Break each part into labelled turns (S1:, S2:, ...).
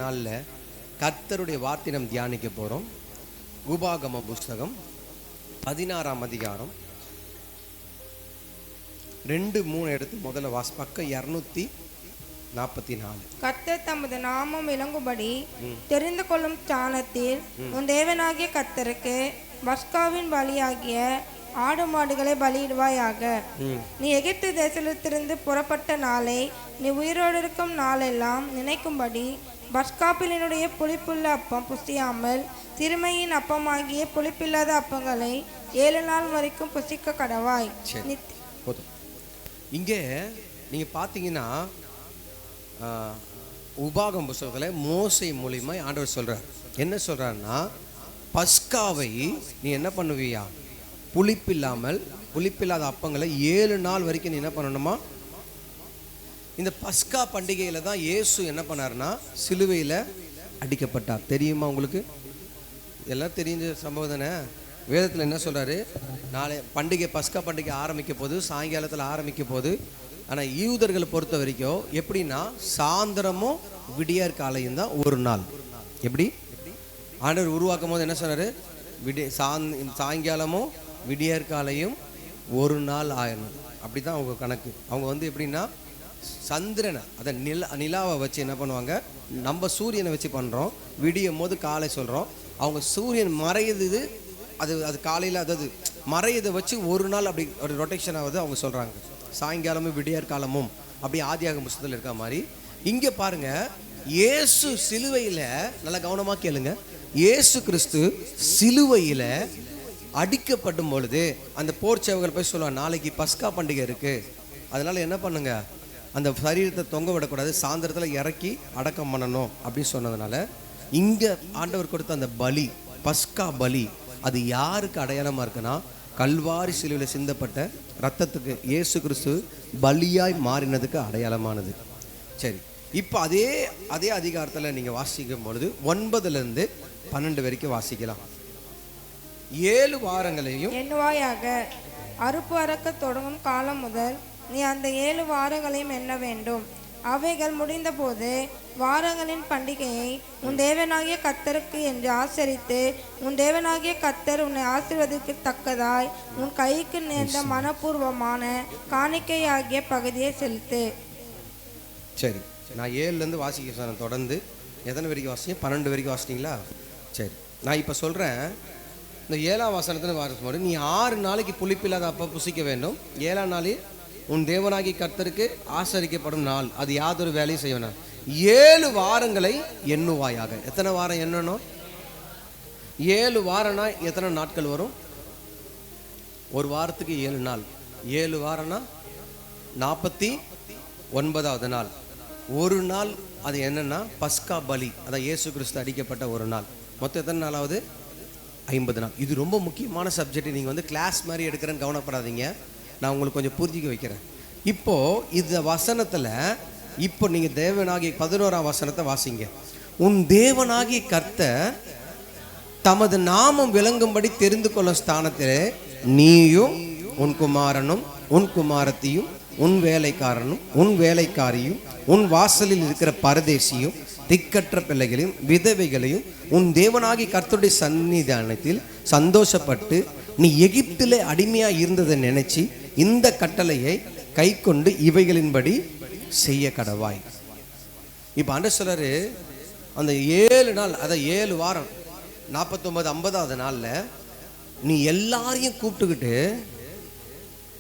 S1: நாளில் கர்த்தருடைய வார்த்தை நாம் தியானிக்க போகிறோம். உபாகம புஸ்தகம் 16ஆம் அதிகாரம் 2-3 எடுத்து முதல்ல பக்கம் 244.
S2: கர்த்தர் தமது நாமம் விளங்கும்படி தெரிந்து கொள்ளும் ஸ்தானத்தில் உன் தேவனாகிய கர்த்தருக்கு பஸ்காவின் பலியாகிய ஆடு மாடுகளை பலியிடுவாயாக. நீ எகிப்து தேசத்திலிருந்து புறப்பட்ட நாளை நீ உயிரோடு இருக்கும் நாளெல்லாம் நினைக்கும்படி பஸ்காப்பிலினுடைய புளிப்புள்ள அப்பம் புசியாமல் சிறுமையின் அப்பமாகிய புளிப்பில்லாத அப்பங்களை 7 நாள் வரைக்கும் புசிக்க கடவாய்.
S1: இங்கே நீங்க பார்த்தீங்கன்னா உபாகம் புஸ்தகத்தில் மோசே மூலியமா ஆண்டவர் சொல்றார். என்ன சொல்றாருன்னா, பஸ்காவை நீ என்ன பண்ணுவியா, புளிப்பில்லாத அப்பங்களை 7 நாள் வரைக்கும் நீ என்ன பண்ணணுமா. இந்த பஸ்கா பண்டிகையில் தான் இயேசு என்ன பண்ணார்னா சிலுவையில் அடிக்கப்பட்டார். தெரியுமா உங்களுக்கு? எல்லாம் தெரிஞ்ச சம்பவம் தானே. வேதத்தில் என்ன சொல்கிறாரு, நாளை பண்டிகை பஸ்கா பண்டிகை ஆரம்பிக்க போது, சாயங்காலத்தில் ஆரம்பிக்க போது. ஆனால் யூதர்களை பொறுத்த வரைக்கும் எப்படின்னா, சாயந்தரமும் விடியற் காலையும் தான் ஒரு நாள். எப்படி ஆண்டவர் உருவாக்கும் போது என்ன சொன்னார், சாயங்காலமும் விடியற் காலையும் ஒரு நாள் ஆயிரணும். அப்படி தான் அவங்க கணக்கு. அவங்க எப்படின்னா சந்திரனை அதை நிலாவை வச்சு என்ன பண்ணுவாங்க, நம்ம சூரியனை வச்சு பண்ணுறோம். விடியும் போது காலை சொல்கிறோம். அவங்க சூரியன் மறையுது, அது காலையில் அதாவது மறையதை வச்சு ஒரு நாள் அப்படி ஒரு ரொட்டேஷன் ஆகுது அவங்க சொல்கிறாங்க. சாயங்காலமும் விடியற் காலமும் அப்படி ஆதியாகம புஸ்தகத்தில் இருக்க மாதிரி இங்கே பாருங்க, இயேசு சிலுவையில், நல்லா கவனமாக கேளுங்க, இயேசு கிறிஸ்து சிலுவையில் அடிக்கப்படும் பொழுது அந்த போர் சேவகர்கள் போய் சொல்லுவாங்க, நாளைக்கு பஸ்கா பண்டிகை இருக்குது, அதனால் என்ன பண்ணுங்க, அந்த சரீரத்தை தொங்க விடக்கூடாது, சாயந்தரத்தில் இறக்கி அடக்கம் பண்ணணும் அப்படின்னு சொன்னதுனால இங்கே ஆண்டவர் கொடுத்த அந்த பலி, பஸ்கா பலி, அது யாருக்கு அடையாளமாக இருக்குன்னா, கல்வாரி சிலுவையில் சிந்தப்பட்ட ரத்தத்துக்கு இயேசு கிறிஸ்து பலியாய் மாறினதுக்கு அடையாளமானது. சரி, இப்போ அதே அதிகாரத்தில் நீங்கள் வாசிக்கும் பொழுது 9-12 வரைக்கும் வாசிக்கலாம். 7 வாரங்களையும்
S2: எண்ணுவாயாக. அறுப்பு அறக்க தொடங்கும் காலம் முதல் நீ அந்த 7 வாரங்களையும் எண்ண வேண்டும். அவைகள் முடிந்த போது வாரங்களின் பண்டிகையை உன் தேவனாகிய கர்த்தருக்கு என்று ஆசரித்து, உன் தேவனாகிய கர்த்தர் உன்னை ஆசீர்வதிக்கத்தக்கதாய் உன் கைக்கு நேர்ந்த மனப்பூர்வமான காணிக்கையாகிய பகுதியை செலுத்து.
S1: சரி, நான் 7லேருந்து வாசிக்க சொன்னேன். தொடர்ந்து எத்தனை வரைக்கும் வாசிங்க? 12 வரைக்கும் வாசிட்டீங்களா? சரி, நான் இப்போ சொல்கிறேன். இந்த 7ஆம் வசனத்தில் வாசிக்கும்போது, நீ 6 நாளைக்கு புளிப்பில்லாத அப்போ புசிக்க வேண்டும். 7ஆம் நாளில் உன் தேவனாகி கர்த்தருக்கு ஆசரிக்கப்படும் நாள், அது யாதொரு வேலையும் செய்யணும். 7 வாரங்களை எண்ணுவாயாக. எத்தனை வாரம் எண்ணணும்? 7 வாரம்னா எத்தனை நாட்கள் வரும்? ஒரு வாரத்துக்கு 7 நாள். 7 வாரம்னா 49வது நாள். ஒரு நாள் அது என்னன்னா பஸ்கா பலி, அதான் இயேசு கிறிஸ்து அடிக்கப்பட்ட ஒரு நாள். மொத்தம் எத்தனை நாளாவது? 50 நாள். இது ரொம்ப முக்கியமான சப்ஜெக்ட். நீங்கள் கிளாஸ் மாதிரி எடுக்கிறேன்னு கவனப்படாதீங்க, நான் உங்களுக்கு கொஞ்சம் புரிஞ்சிக்க வைக்கிறேன். இப்போது இந்த வசனத்தில் இப்போ நீங்கள் தேவனாகிய 11ஆம் வசனத்தை வாசிங்க. உன் தேவனாகிய கர்த்தர் தமது நாமம் விளங்கும்படி தெரிந்து கொள்ளும் ஸ்தானத்தில் நீயும் உன் குமாரனும் உன் குமாரத்தையும் உன் வேலைக்காரனும் உன் வேலைக்காரியும் உன் வாசலில் இருக்கிற பரதேசியும் திக்கற்ற பிள்ளைகளையும் விதவைகளையும் உன் தேவனாகி கர்த்தருடைய சந்நிதானத்தில் சந்தோஷப்பட்டு நீ எகிப்திலே அடிமையாக இருந்ததை நினைச்சு இந்த கட்டளையை கை கொண்டு இவைகளின்படி செய்ய கடவாய். இப்போ ஆண்டவர் சொல்றாரு, அந்த 7 நாள், அதை 7 வாரம் 49-50வது நாளில் நீ எல்லாரையும் கூப்பிட்டுக்கிட்டு,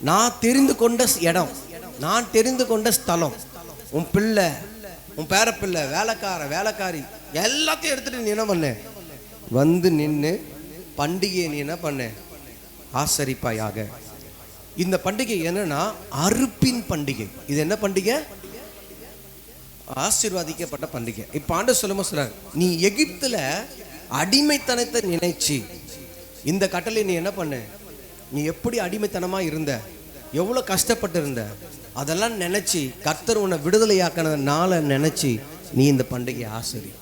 S1: நான் தெரிந்து கொண்ட இடம், நான் தெரிந்து கொண்ட ஸ்தலம், உன் பிள்ளை, உன் பேரப்பிள்ளை, வேலைக்காரி எல்லாத்தையும் எடுத்துட்டு நீ என்ன பண்ண, வந்து நின்று பண்டிகையை நீ என்ன பண்ண, ஆசரிப்பாயாக. இந்த பண்டிகை என்னன்னா அறுப்பின் பண்டிகை. இது என்ன பண்டிகை? ஆசீர்வதிக்கப்பட்ட பண்டிகை. இப்ப ஆண்டவர் சொல்றார், நீ எகிப்துல அடிமைத்தனத்தை நினைச்சு இந்த கட்டளை நீ என்ன பண்ண, நீ எப்படி அடிமைத்தனமா இருந்த, எவ்வளவு கஷ்டப்பட்டு இருந்த, அதெல்லாம் நினைச்சு கர்த்தர் உன்னை விடுதலையாக்கினதுனால நினைச்சு நீ இந்த பண்டிகையை ஆசரி.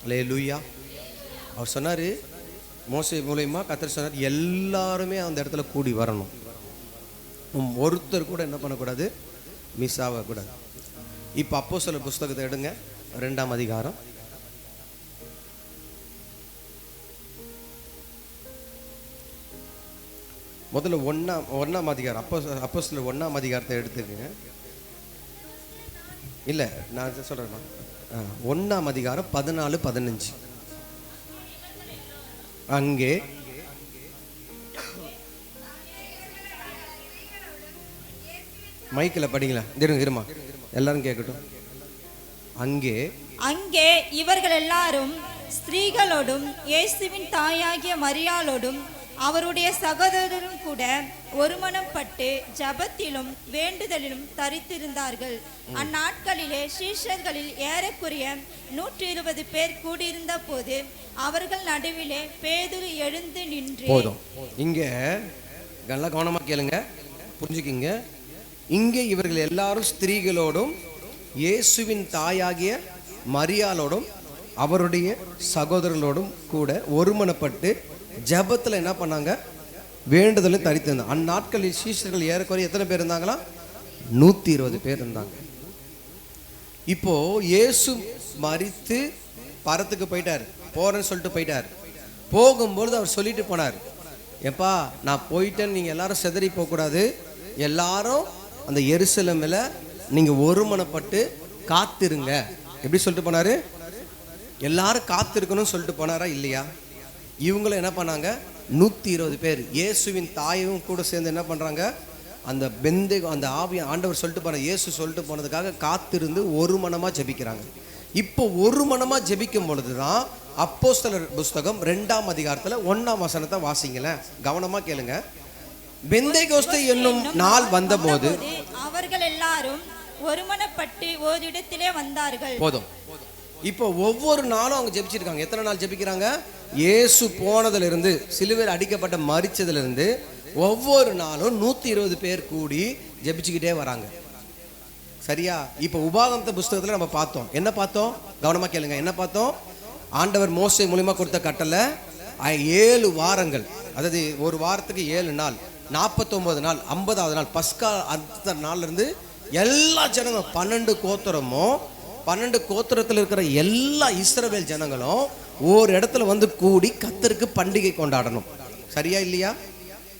S1: அல்லேலூயா. அவர் சொன்னாரு, மோசே மூலமா கர்த்தர் சொன்னார், எல்லாருமே அந்த இடத்துல கூடி வரணும். ஒருத்தர் கூட என்ன பண்ணக்கூடாது, மிஸ் ஆகக்கூடாது. இப்போ அப்போஸ்தலர் புஸ்தகத்தை எடுங்க, 2ஆம் அதிகாரம் முதல்ல ஒன்றாம் அதிகாரம் அப்போஸ்தலர் 1ஆம் அதிகாரத்தை எடுத்துக்கங்க. இல்லை நான் சொல்கிறேன், 1ஆம் அதிகாரம் 14-15. அங்கே மைக்கில் படிங்களா, இருமா எல்லாரும் கேட்கட்டும்.
S3: அங்கே இவர்கள் எல்லாரும் ஸ்திரீகளோடும் இயேசுவின் தாயாகிய மரியாளோடும் அவருடைய சகோதரரும் கூட ஒருமனப்பட்டு ஜபத்திலும் வேண்டுதலிலும் தரித்திருந்தார்கள். அந்நாட்களிலே சீஷர்களில் ஏறக்குறைய 120 பேர் கூடியிருந்த போது அவர்கள் நடுவிலே பேதுரு எழுந்து நின்று.
S1: போதும், இங்க நல்லா கவனமா கேளுங்க, புரிஞ்சுக்கிங்க. இங்கே இவர்கள் எல்லாரும் ஸ்திரீகளோடும் இயேசுவின் தாயாகிய மரியாளோடும் அவருடைய சகோதரர்களோடும் கூட ஒருமனப்பட்டு ஜபத்தில் என்ன பண்ணாங்க, வேண்டுதலும் தரித்திருந்தாங்க. அந்நாட்களில் சீஷர்கள் ஏறக்குறைய எத்தனை பேர் இருந்தாங்களா? 120 பேர் இருந்தாங்க. இப்போ இயேசு மரித்து பரத்துக்கு போயிட்டார், போறேன்னு சொல்லிட்டு போயிட்டார். போகும்பொழுது அவர் சொல்லிட்டு போனார், எப்பா நான் போயிட்டேன்னு நீங்கள் எல்லாரும் செதறி போகக்கூடாது, எல்லாரும் அந்த எருசலேமில் நீங்கள் ஒருமனப்பட்டு காத்திருங்க. எப்படி சொல்லிட்டு போனார்? எல்லாரும் காத்திருக்கணும்னு சொல்லிட்டு போனாரா இல்லையா? இவங்களும் என்ன பண்ணாங்க, 120 பேர் இயேசுவின் தாயும் கூட சேர்ந்து என்ன பண்ணுறாங்க, அந்த ஆவிய ஆண்டவர் சொல்லிட்டு போன இயேசு சொல்லிட்டு போனதுக்காக காத்திருந்து ஒரு மனமாக ஜெபிக்கிறாங்க. இப்போ ஒரு மனமாக ஜெபிக்கும் பொழுது தான் அப்போஸ்தலர் புஸ்தகம் 2ஆம் அதிகாரத்தில் 1ஆம் வசனத்தை வாசிங்களேன், கவனமாக கேளுங்க. பெந்தேகோஸ்து என்னும் நாள் வந்தபோது
S3: அவர்கள் எல்லாரும் ஒருமனப்பட்டு ஓரிடத்திலே வந்தார்கள்.
S1: போதும். இப்போ ஒவ்வொரு நாளும் அவங்க ஜெபிச்சிருக்காங்க. எத்தனை நாள் ஜெபிக்கிறாங்க? இயேசு போனதிலிருந்து, சிலுவையில் அடிக்கப்பட்ட மரிச்சதிலிருந்து ஒவ்வொரு நாளும் 120 பேர் கூடி ஜெபிச்சுக்கிட்டே வராங்க. சரியா? இப்போ உபாகமத்து புஸ்தகத்தில் நம்ம பார்த்தோம், என்ன பார்த்தோம்? கவனமா கேளுங்க, என்ன பார்த்தோம்? ஆண்டவர் மோசே மூலமா கொடுத்த கட்டளை 7 வாரங்கள், அதாவது ஒரு வாரத்துக்கு 7 நாள், 49 நாள், 50வது நாள் பஸ்கா அடுத்த நாள்ல இருந்து எல்லா ஜனங்களும் 12 கோத்திரமும் 12 கோத்திரத்தில் இருக்கிற எல்லா இஸ்ரவேல் ஜனங்களும் ஒரு இடத்துல வந்து கூடி கர்த்தருக்கு பண்டிகை கொண்டாடணும். சரியா இல்லையா?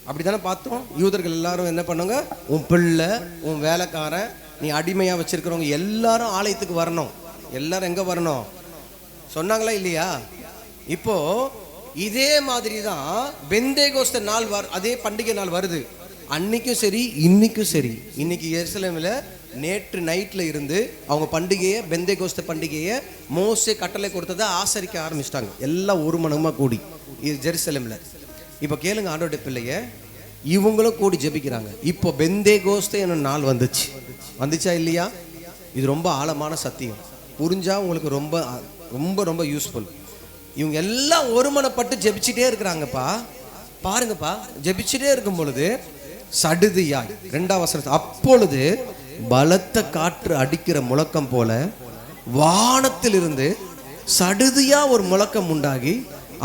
S1: அப்படித்தானே பார்த்தோம். யூதர்கள் எல்லாரும் என்ன பண்ணுங்க, உன் பிள்ளை, உன் வேலைக்காரன், நீ அடிமையா வச்சிருக்கிறவங்க எல்லாரும் ஆலயத்துக்கு வரணும். எல்லாரும் எங்க வரணும் சொன்னாங்களா இல்லையா? இப்போ இதே மாதிரி தான் பெந்தேகோஸ்து நாள் அதே பண்டிகை நாள் வருது. அன்னைக்கும் சரி இன்னைக்கும் சரி. இன்னைக்கு எருசலேமில் நேற்று நைட்டில் இருந்து அவங்க பண்டிகையை, பெந்தேகோஸ்து பண்டிகையை மோசே கட்டளை கொடுத்ததை ஆசரிக்க ஆரம்பிச்சிட்டாங்க. எல்லாம் ஒரு மனமாக கூடி இது ஜெருசலேமில். இப்போ கேளுங்க ஆண்டோட பிள்ளைய, இவங்களும் கூடி ஜெபிக்கிறாங்க. இப்போ பெந்தேகோஸ்து என்னும் நாள் வந்துச்சா இல்லையா? இது ரொம்ப ஆழமான சத்தியம். புரிஞ்சா உங்களுக்கு ரொம்ப ரொம்ப ரொம்ப யூஸ்ஃபுல். இவங்க எல்லாம் ஒருமனப்பட்டு ஜெபிச்சுட்டே இருக்கிறாங்கப்பா. பாருங்கப்பா, ஜெபிச்சுட்டே இருக்கும் பொழுது சடுதியாய் 2ஆம் வசனம், அப்பொழுது பலத்த காற்று அடிக்கிற முழக்கம் போல வானத்திலிருந்து சடுதியா ஒரு முழக்கம் உண்டாகி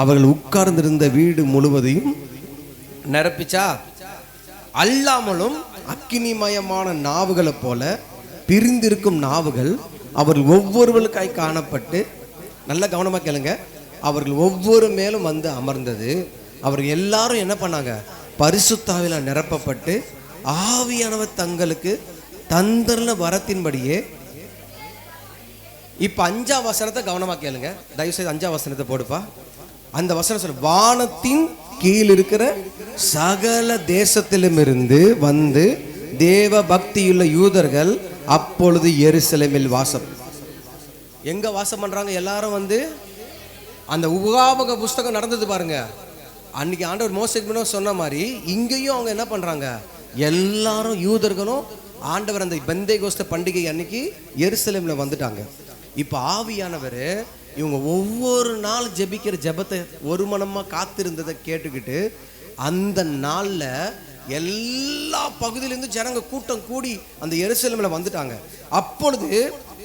S1: அவர்கள் உட்கார்ந்திருந்த வீடு முழுவதையும் நிரப்பிச்சா. அல்லாமலும் அக்கினிமயமான நாவுகளை போல பிரிந்திருக்கும் நாவுகள் அவர்கள் ஒவ்வொருவருக்காய் காணப்பட்டு, நல்ல கவனமா கேளுங்க, அவர்கள் ஒவ்வொரு மேலும் வந்து அமர்ந்தது. அவர்கள் எல்லாரும் என்ன பண்ணாங்க, பரிசுத்தாவில நிரப்பப்பட்டு ஆவியானவர் தங்களுக்கு தந்தர்ல வரத்தின்படியே. இப்ப 5ஆம் வசனத்தை கவனமா கேளுங்க, தயவு செய்து 5ஆம் வசனத்தை போடுப்பா. அந்த வசனம் சொல்ல, வானத்தின் கீழ் இருக்கிற சகல தேசத்திலும் இருந்து வந்து தேவ பக்தியுள்ள யூதர்கள் அப்பொழுது எருசலேமில் வாசம். எங்க வாசம் பண்றாங்க? எல்லாரும் வந்து அந்த உபாகம புஸ்தகம் நடந்தது பாருங்க, அன்னைக்கு ஆண்டவர் மோசேக்கு சொன்ன மாதிரி இங்கேயும் அவங்க என்ன பண்றாங்க, எல்லாரும் யூதர்களும் ஆண்டவர் அந்த பெந்தேகோஸ்து பண்டிகை அன்னைக்கு எருசலேம்ல வந்துட்டாங்க. இப்ப ஆவியானவர் இவங்க ஒவ்வொரு நாள் ஜெபிக்கிற ஜெபத்தை ஒரு மனமா காத்திருந்ததை கேட்டுக்கிட்டு அந்த நாள்ல எல்லா பகுதியிலிருந்து ஜனங்க கூட்டம் கூடி அந்த எருசலேம்ல வந்துட்டாங்க. அப்பொழுது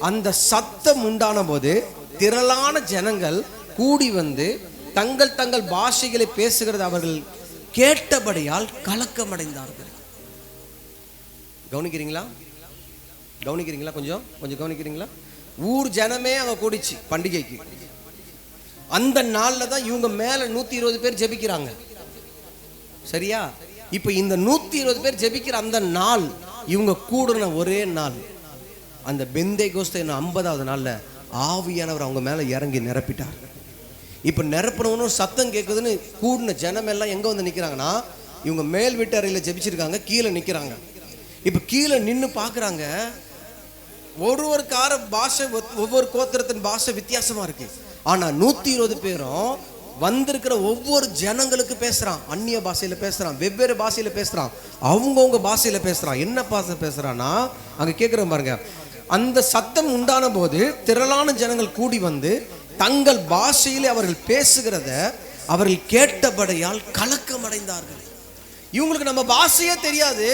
S1: அந்த சத்தம் உண்டான போது திரளான ஜனங்கள் கூடி வந்து தங்கள் தங்கள் பாஷைகளை பேசுகிறது அவர்கள் கேட்டபடியால் கலக்கமடைந்தார்கள். கவனிக்கிறீங்களா? கொஞ்சம் கவனிக்கிறீங்களா? ஊர் ஜனமே அங்க கூடிச்சு பண்டிகைக்கு. அந்த நாள்ல தான் இவங்க மேல 120 பேர் ஜெபிக்கிறாங்க. சரியா? இப்போ இந்த 120 பேர் ஜெபிக்கிற அந்த நாள், இவங்க கூடுன ஒரே நாள், அந்த பெந்தேகோஸ்தே 50வது நாள்ல ஆவியானவர் அவங்க மேல இறங்கி நிரப்பிட்டார். இப்போ நிரப்பணும்னு ஒரு சத்தம் கேட்குதுன்னு கூடின ஜனம் எல்லாம் எங்க வந்து நிக்கிறாங்கன்னா, இவங்க மேல் வீட்டு அறையில் ஜெபிச்சிருக்காங்க, கீழே நிக்கிறாங்க. இப்போ கீழே நின்று பார்க்குறாங்க, ஒரு பாஷை, ஒவ்வொரு கோத்திரத்தின் பாஷை வித்தியாசமா இருக்கு. ஆனா 120 பேரும் வந்திருக்கிற ஒவ்வொரு ஜனங்களுக்கு பேசுறான், அந்நிய பாஷையில பேசுறான், வெவ்வேறு பாஷையில பேசுறான், அவங்கவுங்க பாஷையில பேசுறான். என்ன பாஷை பேசுறான்னா, அங்க கேட்குறோம் பாருங்க, அந்த சத்தம் உண்டான போது திரளான ஜனங்கள் கூடி வந்து தங்கள் பாஷையிலே அவர்கள் பேசுகிறத அவர்கள் கேட்டபடியால் கலக்கம் அடைந்தார்கள். இவங்களுக்கு நம்ம பாஷையே தெரியாது,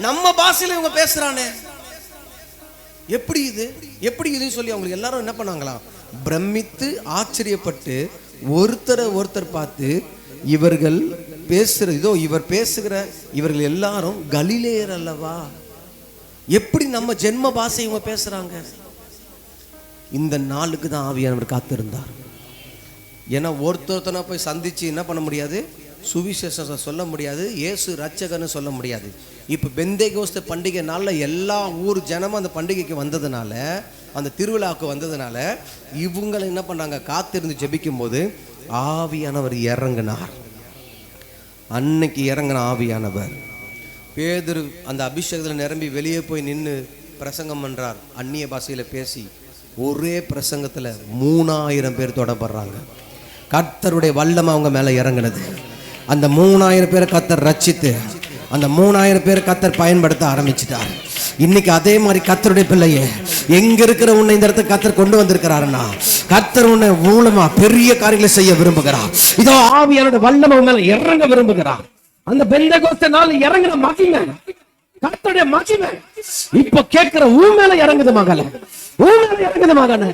S1: நம்ம பாஷையில இவங்க பேசுறானே, எப்படி இது சொல்லி அவங்களுக்கு எல்லாரும் என்ன பண்ணாங்களாம், பிரமித்து ஆச்சரியப்பட்டு ஒருத்தர் பார்த்து, இவர்கள் பேசுற இதோ இவர் பேசுகிற இவர்கள் எல்லாரும் கலிலேயர் அல்லவா, எப்படி நம்ம ஜென்ம பாஷை இவங்க பேசுறாங்க. இந்த நாளுக்கு தான் ஆவியானவர் காத்திருந்தார். ஏன்னா ஒருத்தனை போய் சந்திச்சு என்ன பண்ண முடியாது, சுவிசேஷம் சொல்ல முடியாது, இயேசு ரட்சகன்னு சொல்ல முடியாது. இப்போ பெந்தேகோஸ்தே பண்டிகை நாளில் எல்லா ஊர் ஜனமும் அந்த பண்டிகைக்கு வந்ததுனால, அந்த திருவிழாவுக்கு வந்ததுனால இவங்களை என்ன பண்ணாங்க, காத்திருந்து ஜெபிக்கும் போது ஆவியானவர் இறங்கினார். அன்னைக்கு இறங்கின ஆவியானவர் பேதுரு அந்த அபிஷேகத்தில் நிரம்பி வெளியே போய் நின்று பிரசங்கம் பண்றார். அந்நிய பாஷையில பேசி ஒரே பிரசங்கத்துல 3000 பேர் தொடப்படுறாங்க. கர்த்தருடைய வல்லமை அவங்க மேல இறங்கினது. அந்த 3000 பேரை கர்த்தர் ரட்சித்து அந்த 3000 பேரை கர்த்தர் பயன்படுத்த ஆரம்பிச்சிட்டார். இன்னைக்கு அதே மாதிரி கர்த்தருடைய பிள்ளையே, எங்க இருக்கிற உன்னை இந்த இடத்துக்கு கர்த்தர் கொண்டு வந்திருக்கிறாருன்னா, கர்த்தர் உன்னை மூலமா பெரிய காரியங்களை செய்ய விரும்புகிறார். இதோ ஆவியானோட வல்லமை மேல இறங்க விரும்புகிறார். அந்த பெந்தேகோஸ்தே நாள் இறங்குற மகிமை, கர்த்தருடைய மகிமை இப்ப கேட்கிற உன் மேல இறங்குது மகளே, உன் மேல இறங்குது மகனே.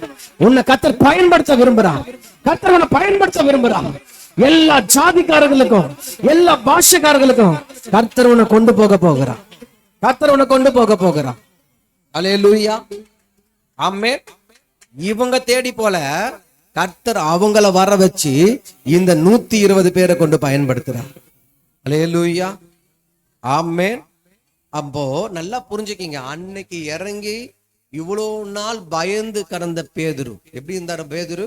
S1: உன்னை கர்த்தர் பயன்படுத்த விரும்புறார், கர்த்தர் உன்னை பயன்படுத்த விரும்புறார். எல்லா ஜாதிக்காரர்களுக்கும் எல்லா பாஷைக்காரர்களுக்கும் கர்த்தர் உன்னை கொண்டு போக போகிறார், கர்த்தர் உன்னை கொண்டு போக போகிறார். அல்லேலூயா, ஆமென். இவங்க தேடி போல கர்த்தர் அவங்கள வர வச்சு இந்த 120 பேரை கொண்டு பயன்படுத்துறார். அல்லேலூயா, ஆமென். அப்போ நல்லா புரிஞ்சுக்கிங்க, அன்னைக்கு இறங்கி இவ்வளோ நாள் பயந்து கடந்த பேதுரு எப்படி இருந்தாரு? பேதுரு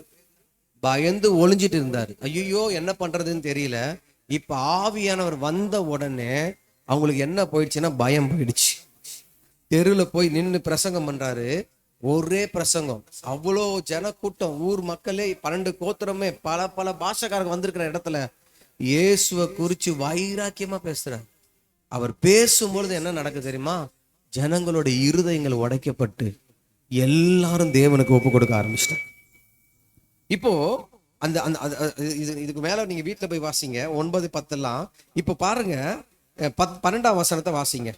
S1: பயந்து ஒளிஞ்சிட்டு இருந்தாரு. ஐயோ என்ன பண்றதுன்னு தெரியல. இப்ப ஆவியானவர் வந்த உடனே அவங்களுக்கு என்ன போயிடுச்சுன்னா, பயம் போயிடுச்சு. தெருவில் போய் நின்று பிரசங்கம் பண்றாரு. ஒரே பிரசங்கம், அவ்வளோ ஜன கூட்டம், ஊர் மக்களே, 12 கோத்திரமே, பல பாஷைக்காரங்க வந்திருக்கிற இடத்துல இயேசுவை குறிச்சு வைராக்கியமா பேசுறார். அவர் பேசும்பொழுது என்ன நடக்குது தெரியுமா? ஜனங்களோட இருதயங்கள் உடைக்கப்பட்டு எல்லாரும் தேவனுக்கு ஒப்பு கொடுக்க ஆரம்பிச்சிட்டாங்க. இப்போ அந்த இதுக்கு மேல நீங்க வீட்டுல போய் வாசிங்க 9, 10 எல்லாம். இப்போ பாருங்க 12ஆம் வசனத்தை வாசிங்க.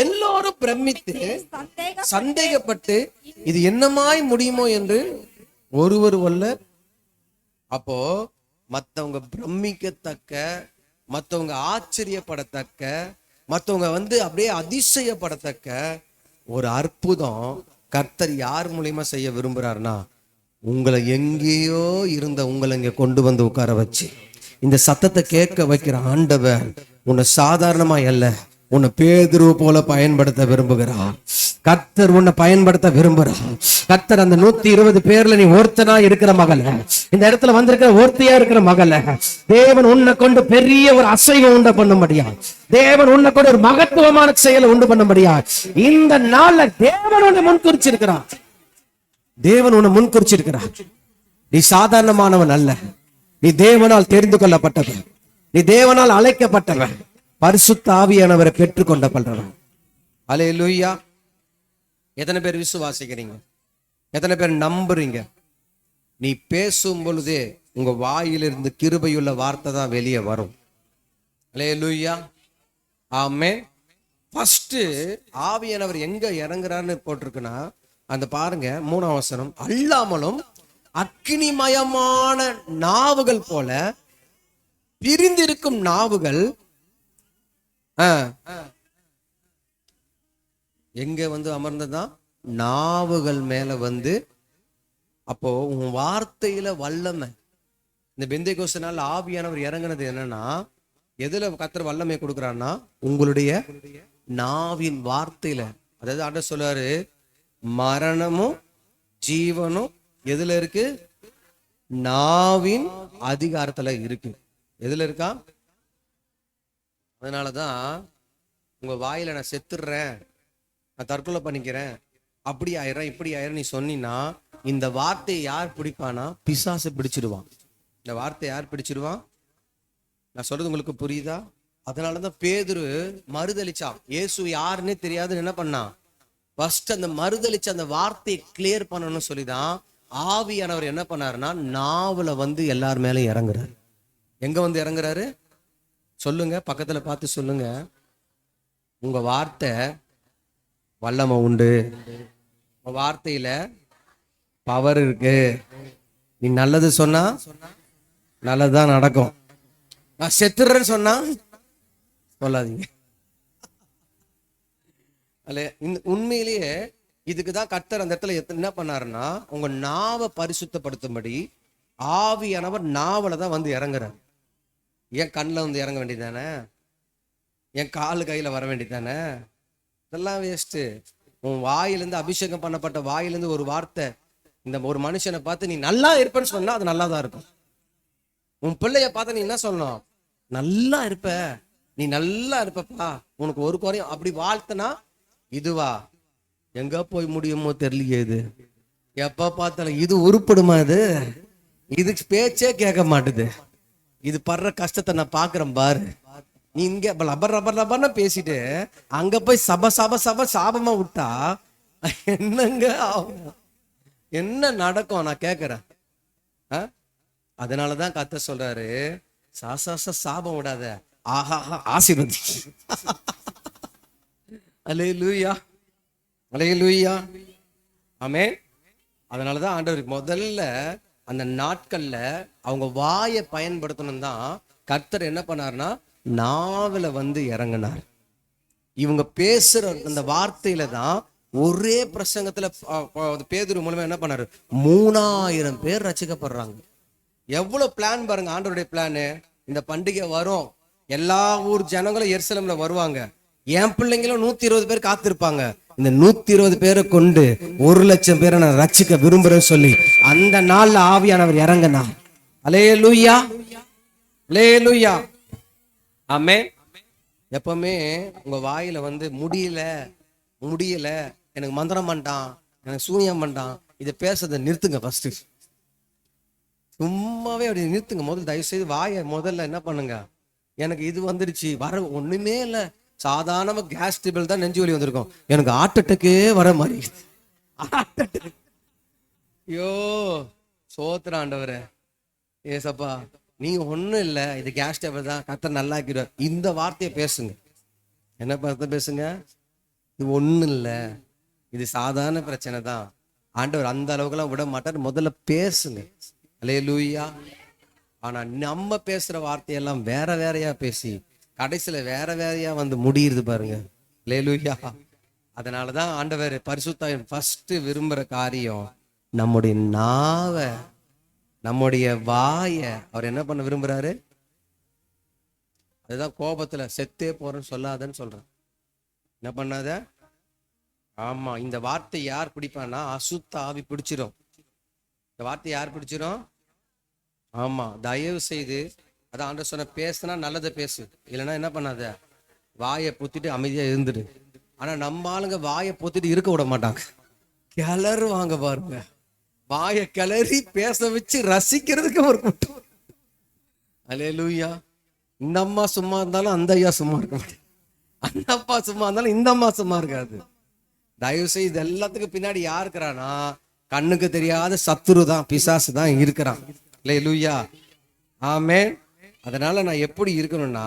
S1: எல்லாரும் பிரமித்து சந்தேகப்பட்டு இது என்னமாய் முடியுமோ என்று ஒருவர் வல்ல. அப்போ மத்தவங்க பிரமிக்கத்தக்க, மத்தவங்க ஆச்சரியப்படத்தக்க, மத்தவங்க அப்படியே அதிசயப்படத்தக்க ஒரு அற்புதம் கர்த்தர் யார் மூலியமா செய்ய விரும்புறாருன்னா, உங்களை எங்கேயோ இருந்த உங்களை இங்க கொண்டு வந்து உட்கார வச்சு இந்த சத்தத்தை கேட்க வைக்கிற ஆண்டவர் உன்னை சாதாரணமா அல்ல, உன்னை பேதுரு போல பயன்படுத்த விரும்புகிறார். கர்த்தர் உன்னை பயன்படுத்த விரும்புகிறார். கர்த்தர் அந்த 120 பேர்ல நீ ஒருத்தனா இருக்கிற மகள, இந்த இடத்துல வந்திருக்கிற ஒருத்தையா இருக்கிற மகள, தேவன் உன்னை கொண்டு பெரிய ஒரு அசைவை உண்டு பண்ண முடியாது. தேவன் உன்னை கொண்டு ஒரு மகத்துவமான செயலை உண்டு பண்ண முடியாது. இந்த நாள்ல தேவன் உன்னை முன்குறிச்சிருக்கிறார். தேவன் உன்னை முன்குறிச்சிருக்கிறார். நீ சாதாரணமானவன் அல்ல, நீ தேவனால் தெரிந்து கொள்ளப்பட்டவன், நீ தேவனால் அழைக்கப்பட்டவன், பரிசுத்த ஆவியானவரை பெற்றுக்கொண்ட பண்றவன். அல்லேலூயா. எத்தனை பேர் விசுவாசிக்கிறீங்க? எத்தனை பேர் நம்புறீங்க? நீ பேசும் பொழுதே உங்க வாயிலிருந்து கிருபையுள்ள வார்த்தை தான் வெளியே வரும். அல்லேலூயா, ஆமென். ஃபர்ஸ்ட் ஆவியானவர் எங்க இறங்குறாருன்னு போட்டிருக்குன்னா, அந்த பாருங்க 3ஆம் வசனம், அல்லாமலும் அக்கினிமயமான நாவுகள் போல பிரிந்திருக்கும் நாவுகள் எங்க அமர்ந்ததான் நாவுகள் மேல அப்போ உன் வார்த்தையில வல்லமை, இந்த பெந்தைக்கோஸ்து நாள்ல ஆவியானவர் இறங்குனது என்னன்னா, எதுல கர்த்தர் வல்லமை கொடுக்குறான்னா, உங்களுடைய நாவின் வார்த்தையில. அதாவது ஆண்டவர் சொல்றாரு, மரணமும் ஜீவனும் எதுல இருக்கு? நாவின் அதிகாரத்துல இருக்கு. எதுல இருக்கா? அதனாலதான் உங்க வாயில நான் செத்துடுறேன், நான் தற்கொலை பண்ணிக்கிறேன், அப்படி ஆயிரம் இப்படி ஆயிரம் நீ சொன்னீன்னா, இந்த வார்த்தையை யார் பிடிப்பானா? பிசாசு பிடிச்சிடுவான். இந்த வார்த்தையை யார் பிடிச்சிடுவான்? நான் சொல்றது உங்களுக்கு புரியுதா? அதனாலதான் பேதுரு மறுதளிச்சான். இயேசு யாருன்னே தெரியாதுன்னு என்ன பண்ணான்? ஃபர்ஸ்ட் அந்த மறுதளிச்ச அந்த வார்த்தையை கிளியர் பண்ணணும்னு சொல்லிதான் ஆவியானவர் என்ன பண்ணாருன்னா, நாவல வந்து எல்லார் மேலும் இறங்குறாரு. எங்க வந்து இறங்குறாரு? சொல்லுங்க, பக்கத்துல பார்த்து சொல்லுங்க. உங்க வார்த்தை வல்லமை உண்டு, உங்க வார்த்தையில பவர் இருக்கு. நீ நல்லது சொன்னா நல்லதுதான் நடக்கும். நான் செத்துறேன்னு சொன்னா சொல்லாதீங்க. அல்ல, இந்த உண்மையிலேயே இதுக்குதான் கர்த்தர் அந்த இடத்துல என்ன பண்ணாருன்னா, உங்க நாவை பரிசுத்தப்படுத்தும்படி ஆவியானவர் நாவல தான் வந்து இறங்குறாரு. என் கண்ணில் வந்து இறங்க வேண்டியதானே? என் காலு கையில வர வேண்டியதானே? இதெல்லாம் வேஸ்ட்டு. உன் வாயிலிருந்து, அபிஷேகம் பண்ணப்பட்ட வாயிலிருந்து ஒரு வார்த்தை இந்த ஒரு மனுஷனை பார்த்து நீ நல்லா இருப்பேன்னு சொன்னா அது நல்லா தான் இருக்கும். உன் பிள்ளைய பார்த்து நீ என்ன சொல்லணும்? நல்லா இருப்ப, நீ நல்லா இருப்பப்பா, உனக்கு ஒரு குறையும், அப்படி வாழ்த்தனா இதுவா? எங்க போய் முடியுமோ தெரியலையே. இது எப்ப பார்த்தாலும் இது உருப்படுமா? இதுக்கு பேச்சே கேட்க மாட்டுது. இது படுற கஷ்டத்தை நான் பாக்குறேன் பாரு. நீ இங்க லபர் ரபர் ரபர்னு பேசிட்டு அங்க போய் சப சப சப சாபமா விட்டா என்னங்க ஆகும்? என்ன நடக்கும்? நான் கேட்கிறேன். அதனாலதான் கர்த்தர் சொல்றாரு, சாபம் விடாத, ஆஹா ஆசீர்வதி. அல்லேலூயா, அல்லேலூயா, ஆமென். அதனாலதான் ஆண்டவர் முதல்ல அந்த நாட்கள்ல அவங்க வாயை பயன்படுத்தணும் தான் கர்த்தர் என்ன பண்ணார்னா, நாவல வந்து இறங்கினார். இவங்க பேசுற அந்த வார்த்தையில தான் ஒரே பிரசங்கத்துல பேதுரு மூலமா என்ன பண்ணாரு? 3000 பேர் ரட்சிக்கப்படுறாங்க. எவ்வளவு பிளான் பாருங்க ஆண்டவருடைய பிளானு. இந்த பண்டிகை வரும், எல்லா ஊர் ஜனங்களும் எருசலேம்ல வருவாங்க, என் பிள்ளைங்களும் 120 பேர் காத்திருப்பாங்க. இந்த 120 பேரை கொண்டு 1,00,000 பேரை நான் ரட்சிக்க விரும்புறேன்னு சொல்லி அந்த நாள்ல ஆவியானவர் இறங்கினார். அல்லேலூயா, அல்லேலூயா, ஆமென். எப்பவுமே உங்க வாயில வந்து முடியல, எனக்கு மந்திரம் பண்ணிட்டான், எனக்கு சூனியம் பண்ணிட்டான், இதை பேசுறதை நிறுத்துங்க. ஃபர்ஸ்ட் சும்மாவே அப்படி நிறுத்துங்க. முதல்ல தயவு செய்து வாயை முதல்ல என்ன பண்ணுங்க, எனக்கு இது வந்துருச்சு, வர ஒண்ணுமே இல்ல, சாதாரண கேஸ் ட்ரபிள் தான், நெஞ்சு வலி வந்திருக்கும், எனக்கு ஹார்ட் அட்டாக்கே வர மாதிரி. ஐயோ சோத்திர ஆண்டவரே, ஏசப்பா நீங்க ஒண்ணும் இல்ல, இது கேஸ் ட்ரபிள் தான், கர்த்தர் நல்லா ஆக்கிடுவார். இந்த வார்த்தையை பேசுங்க. என்ன பார்த்து பேசுங்க? இது ஒண்ணும் இல்ல, இது சாதாரண பிரச்சனை தான், ஆண்டவர் அந்த அளவுக்குலாம் விட மாட்டார். முதல்ல பேசுங்க. அல்லேலூயா. ஆனா நம்ம பேசுற வார்த்தையெல்லாம் வேற வேறையா பேசி கடைசியில வேற வேறையா வந்து முடியுது பாருங்க. அல்லேலூயா. அதனாலதான் ஆண்டவர் பரிசுத்தாவின் ஃபர்ஸ்ட் விரும்புற காரியம் நம்முடைய நாவை, நம்முடைய வாய அவர் என்ன பண்ண விரும்புறாரு? அதுதான் கோபத்துல செத்தே போறேன்னு சொல்லாதன்னு சொல்றேன். என்ன பண்ணாத? ஆமா, இந்த வார்த்தை யார் பிடிப்பான்னா அசுத்த ஆவி பிடிச்சிரும். இந்த வார்த்தை யார் பிடிச்சிரும்? ஆமா, தயவு செய்து அதான் ஆண்டவர் சொன்ன, பேசுனா நல்லதை பேசு, இல்லைன்னா என்ன பண்ணாத, வாயை பொத்திட்டு அமைதியா இருந்துடு. ஆனா நம்ம ஆளுங்க வாயை பொத்திட்டு இருக்க விட மாட்டாங்க, கிளறுவாங்க பாருங்க. வாயை கிளறி பேச வச்சு ரசிக்கிறதுக்கு ஒரு கூட்டம். அல்லேலூயா. இந்த அம்மா சும்மா இருந்தாலும் அந்த ஐயா சும்மா இருக்க மாட்டேன், அந்த அப்பா சும்மா இருந்தாலும் இந்த அம்மா சும்மா இருக்காது. தயவு செய்து எல்லாத்துக்கும் பின்னாடி யார் இருக்கிறானா, கண்ணுக்கு தெரியாத சத்துரு தான், பிசாசு தான் இருக்கிறான். அல்லேலூயா, ஆமென். அதனால நான் எப்படி இருக்கணும்னா,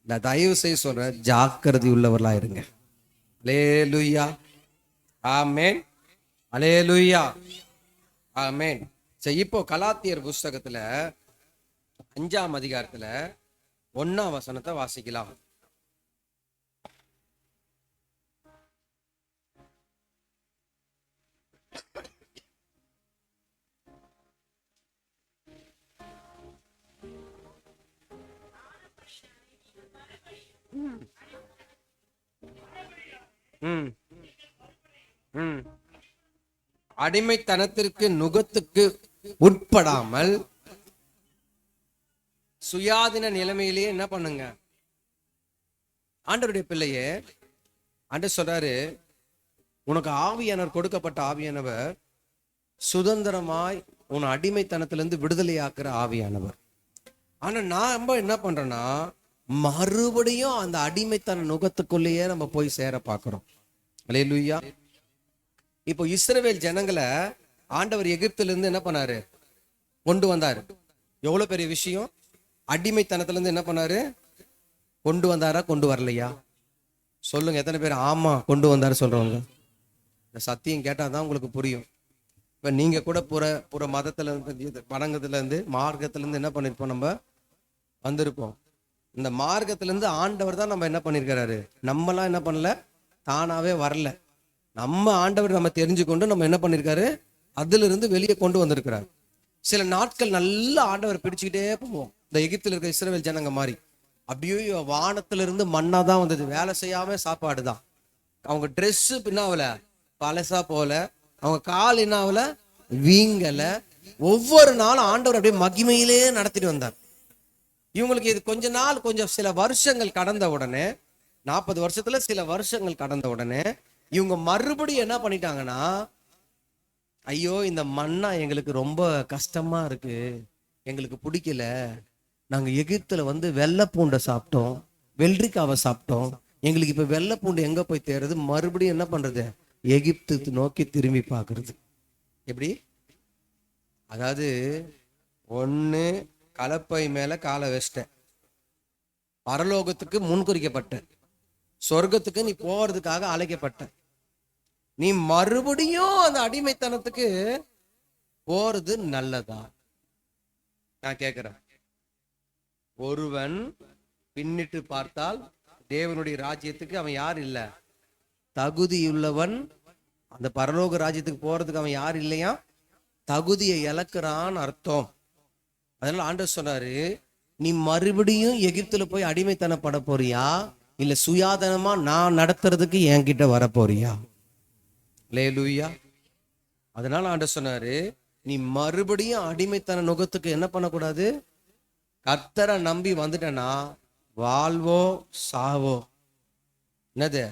S1: நான் தயவு செய்து சொல்றேன், ஜாக்கிரதை உள்ளவர்களா இருங்க. அல்லேலூயா, ஆமென், அல்லேலூயா, ஆமென். சரி, இப்போ கலாத்தியர் புஸ்தகத்துல 5ஆம் அதிகாரத்துல 1ஆம் வசனத்தை வாசிக்கலாம். ம் ம் அடிமைத்தனத்திற்கு நுகத்துக்கு உட்படாமல் சுயாதீன நிலைமையிலேயே என்ன பண்ணுங்க. ஆண்டவருடைய பிள்ளையே, ஆண்டவர் சொல்றாரு, உனக்கு ஆவியானவர் கொடுக்கப்பட்ட ஆவியானவர் சுதந்திரமாய் உன் அடிமைத்தனத்திலிருந்து விடுதலையாக்குற ஆவியானவர். ஆனா நாம என்ன பண்றோம்னா மறுபடியும் அந்த அடிமைத்தன நுகத்துக்குள்ளேயே நம்ம போய் சேர பார்க்கிறோம். அல்லேலூயா. இப்போ இஸ்ரவேல் ஜனங்களை ஆண்டவர் எகிப்திலிருந்து என்ன பண்ணாரு, கொண்டு வந்தாரு. எவ்வளவு பெரிய விஷயம். அடிமைத்தனத்துல இருந்து என்ன பண்ணாரு, கொண்டு வந்தாரா கொண்டு வரலையா? சொல்லுங்க, எத்தனை பேர் ஆமா கொண்டு வந்தாரு சொல்றவங்க? இந்த சத்தியம் கேட்டாதான் உங்களுக்கு புரியும். இப்ப நீங்க கூட புற மதத்துல இருந்து, வணங்கத்துல இருந்து, மார்க்கத்துல இருந்து என்ன பண்ணிருப்போம், நம்ம வந்திருப்போம். இந்த மார்க்கத்துல இருந்து ஆண்டவர் தான் நம்ம என்ன பண்ணிருக்கிறாரு. நம்மளாம் என்ன பண்ணல, தானாவே வரல. நம்ம ஆண்டவர் நம்ம தெரிஞ்சுக்கொண்டு நம்ம என்ன பண்ணிருக்காரு, அதுல இருந்து வெளியே கொண்டு வந்திருக்கிறார். சில நாட்கள் நல்ல ஆண்டவர் பிடிச்சுக்கிட்டே போவோம். இந்த எகிப்தில் இருக்க இஸ்ரவேல் ஜனங்க மாதிரி அப்படியே வானத்துல இருந்து மண்ணா தான் வந்தது. வேலை செய்யாம சாப்பாடு தான். அவங்க ட்ரெஸ் பின்னாவல பழசா போல, அவங்க கால் என்னாவல வீங்கல. ஒவ்வொரு நாளும் ஆண்டவர் அப்படியே மகிமையிலே நடத்திட்டு வந்தார். இவங்களுக்கு இது கொஞ்ச நாள், கொஞ்சம் சில வருஷங்கள் கடந்த உடனே, 40 வருஷத்துல சில வருஷங்கள் கடந்த உடனே இவங்க மறுபடியும் என்ன பண்ணிட்டாங்கன்னா, ஐயோ இந்த மண்ணா எங்களுக்கு ரொம்ப கஷ்டமா இருக்கு, எங்களுக்கு பிடிக்கல, நாங்க எகிப்துல வந்து வெள்ளை பூண்டை சாப்பிட்டோம், வெள்ளரிக்காவை சாப்பிட்டோம், எங்களுக்கு இப்ப வெள்ளை பூண்டு எங்க போய் தேடுறது, மறுபடியும் என்ன பண்றது, எகிப்து நோக்கி திரும்பி பார்க்கறது. எப்படி? அதாவது ஒண்ணு கலப்பை மேல காலை வச்சிட்டேன், பரலோகத்துக்கு முன்குறிக்கப்பட்ட, சொர்க்கத்துக்கு நீ போறதுக்காக அழைக்கப்பட்ட, நீ மறுபடியும் அந்த அடிமைத்தனத்துக்கு போறது நல்லதா? நான் கேட்கிறேன். ஒருவன் பின்னிட்டு பார்த்தால் தேவனுடைய ராஜ்யத்துக்கு அவன் யார் இல்ல, தகுதியுள்ளவன். அந்த பரலோக ராஜ்யத்துக்கு போறதுக்கு அவன் யார் இல்லையா, தகுதியை இழக்கிறான்னு அர்த்தம். அதனால ஆண்டவர் சொன்னாரு, நீ மறுபடியும் எகிப்துல போய் அடிமைத்தனப்பட போறியா, இல்ல சுயாதனமா நான் நடத்துறதுக்கு என்கிட்ட வர போறியா? அல்லேலூயா. அதனால ஆண்டவர் சொன்னாரு, நீ மறுபடியும் அடிமைத்தன நுகத்துக்கு என்ன பண்ணக்கூடாது, கர்த்தரை நம்பி வந்துட்டனா வாழ்வோ சாவோ, என்னது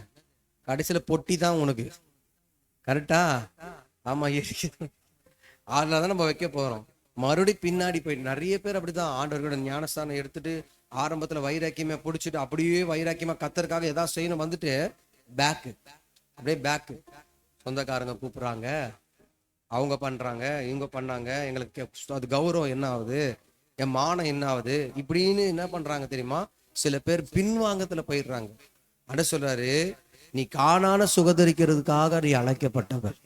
S1: கடைசியில பொட்டி தான் உனக்கு. கரெக்டா? ஆமா, அதனாலதான் நம்ம வைக்க போறோம். மறுபடியும் பின்னாடி போய் நிறைய பேர் அப்படிதான் ஆண்டவர்களோட ஞானஸ்தானம் எடுத்துட்டு ஆரம்பத்துல வைராக்கியமா பிடிச்சிட்டு அப்படியே வைராக்கியமா கர்த்தருக்காக ஏதாவது செய்யணும், வந்துட்டு பேக்கு, அப்படியே பேக்கு. சொந்தக்காரங்க கூப்பிடுறாங்க, அவங்க பண்றாங்க, இவங்க பண்ணாங்க, எங்களுக்கு அது கௌரவம் என்ன ஆகுது, என் மானம் என்ன ஆகுது, இப்படின்னு என்ன பண்றாங்க தெரியுமா? சில பேர் பின்வாங்கத்துல போயிடுறாங்க. அட சொல்றாரு, நீ காணான சுகதரிக்கிறதுக்காக நீ அழைக்கப்பட்டவர்.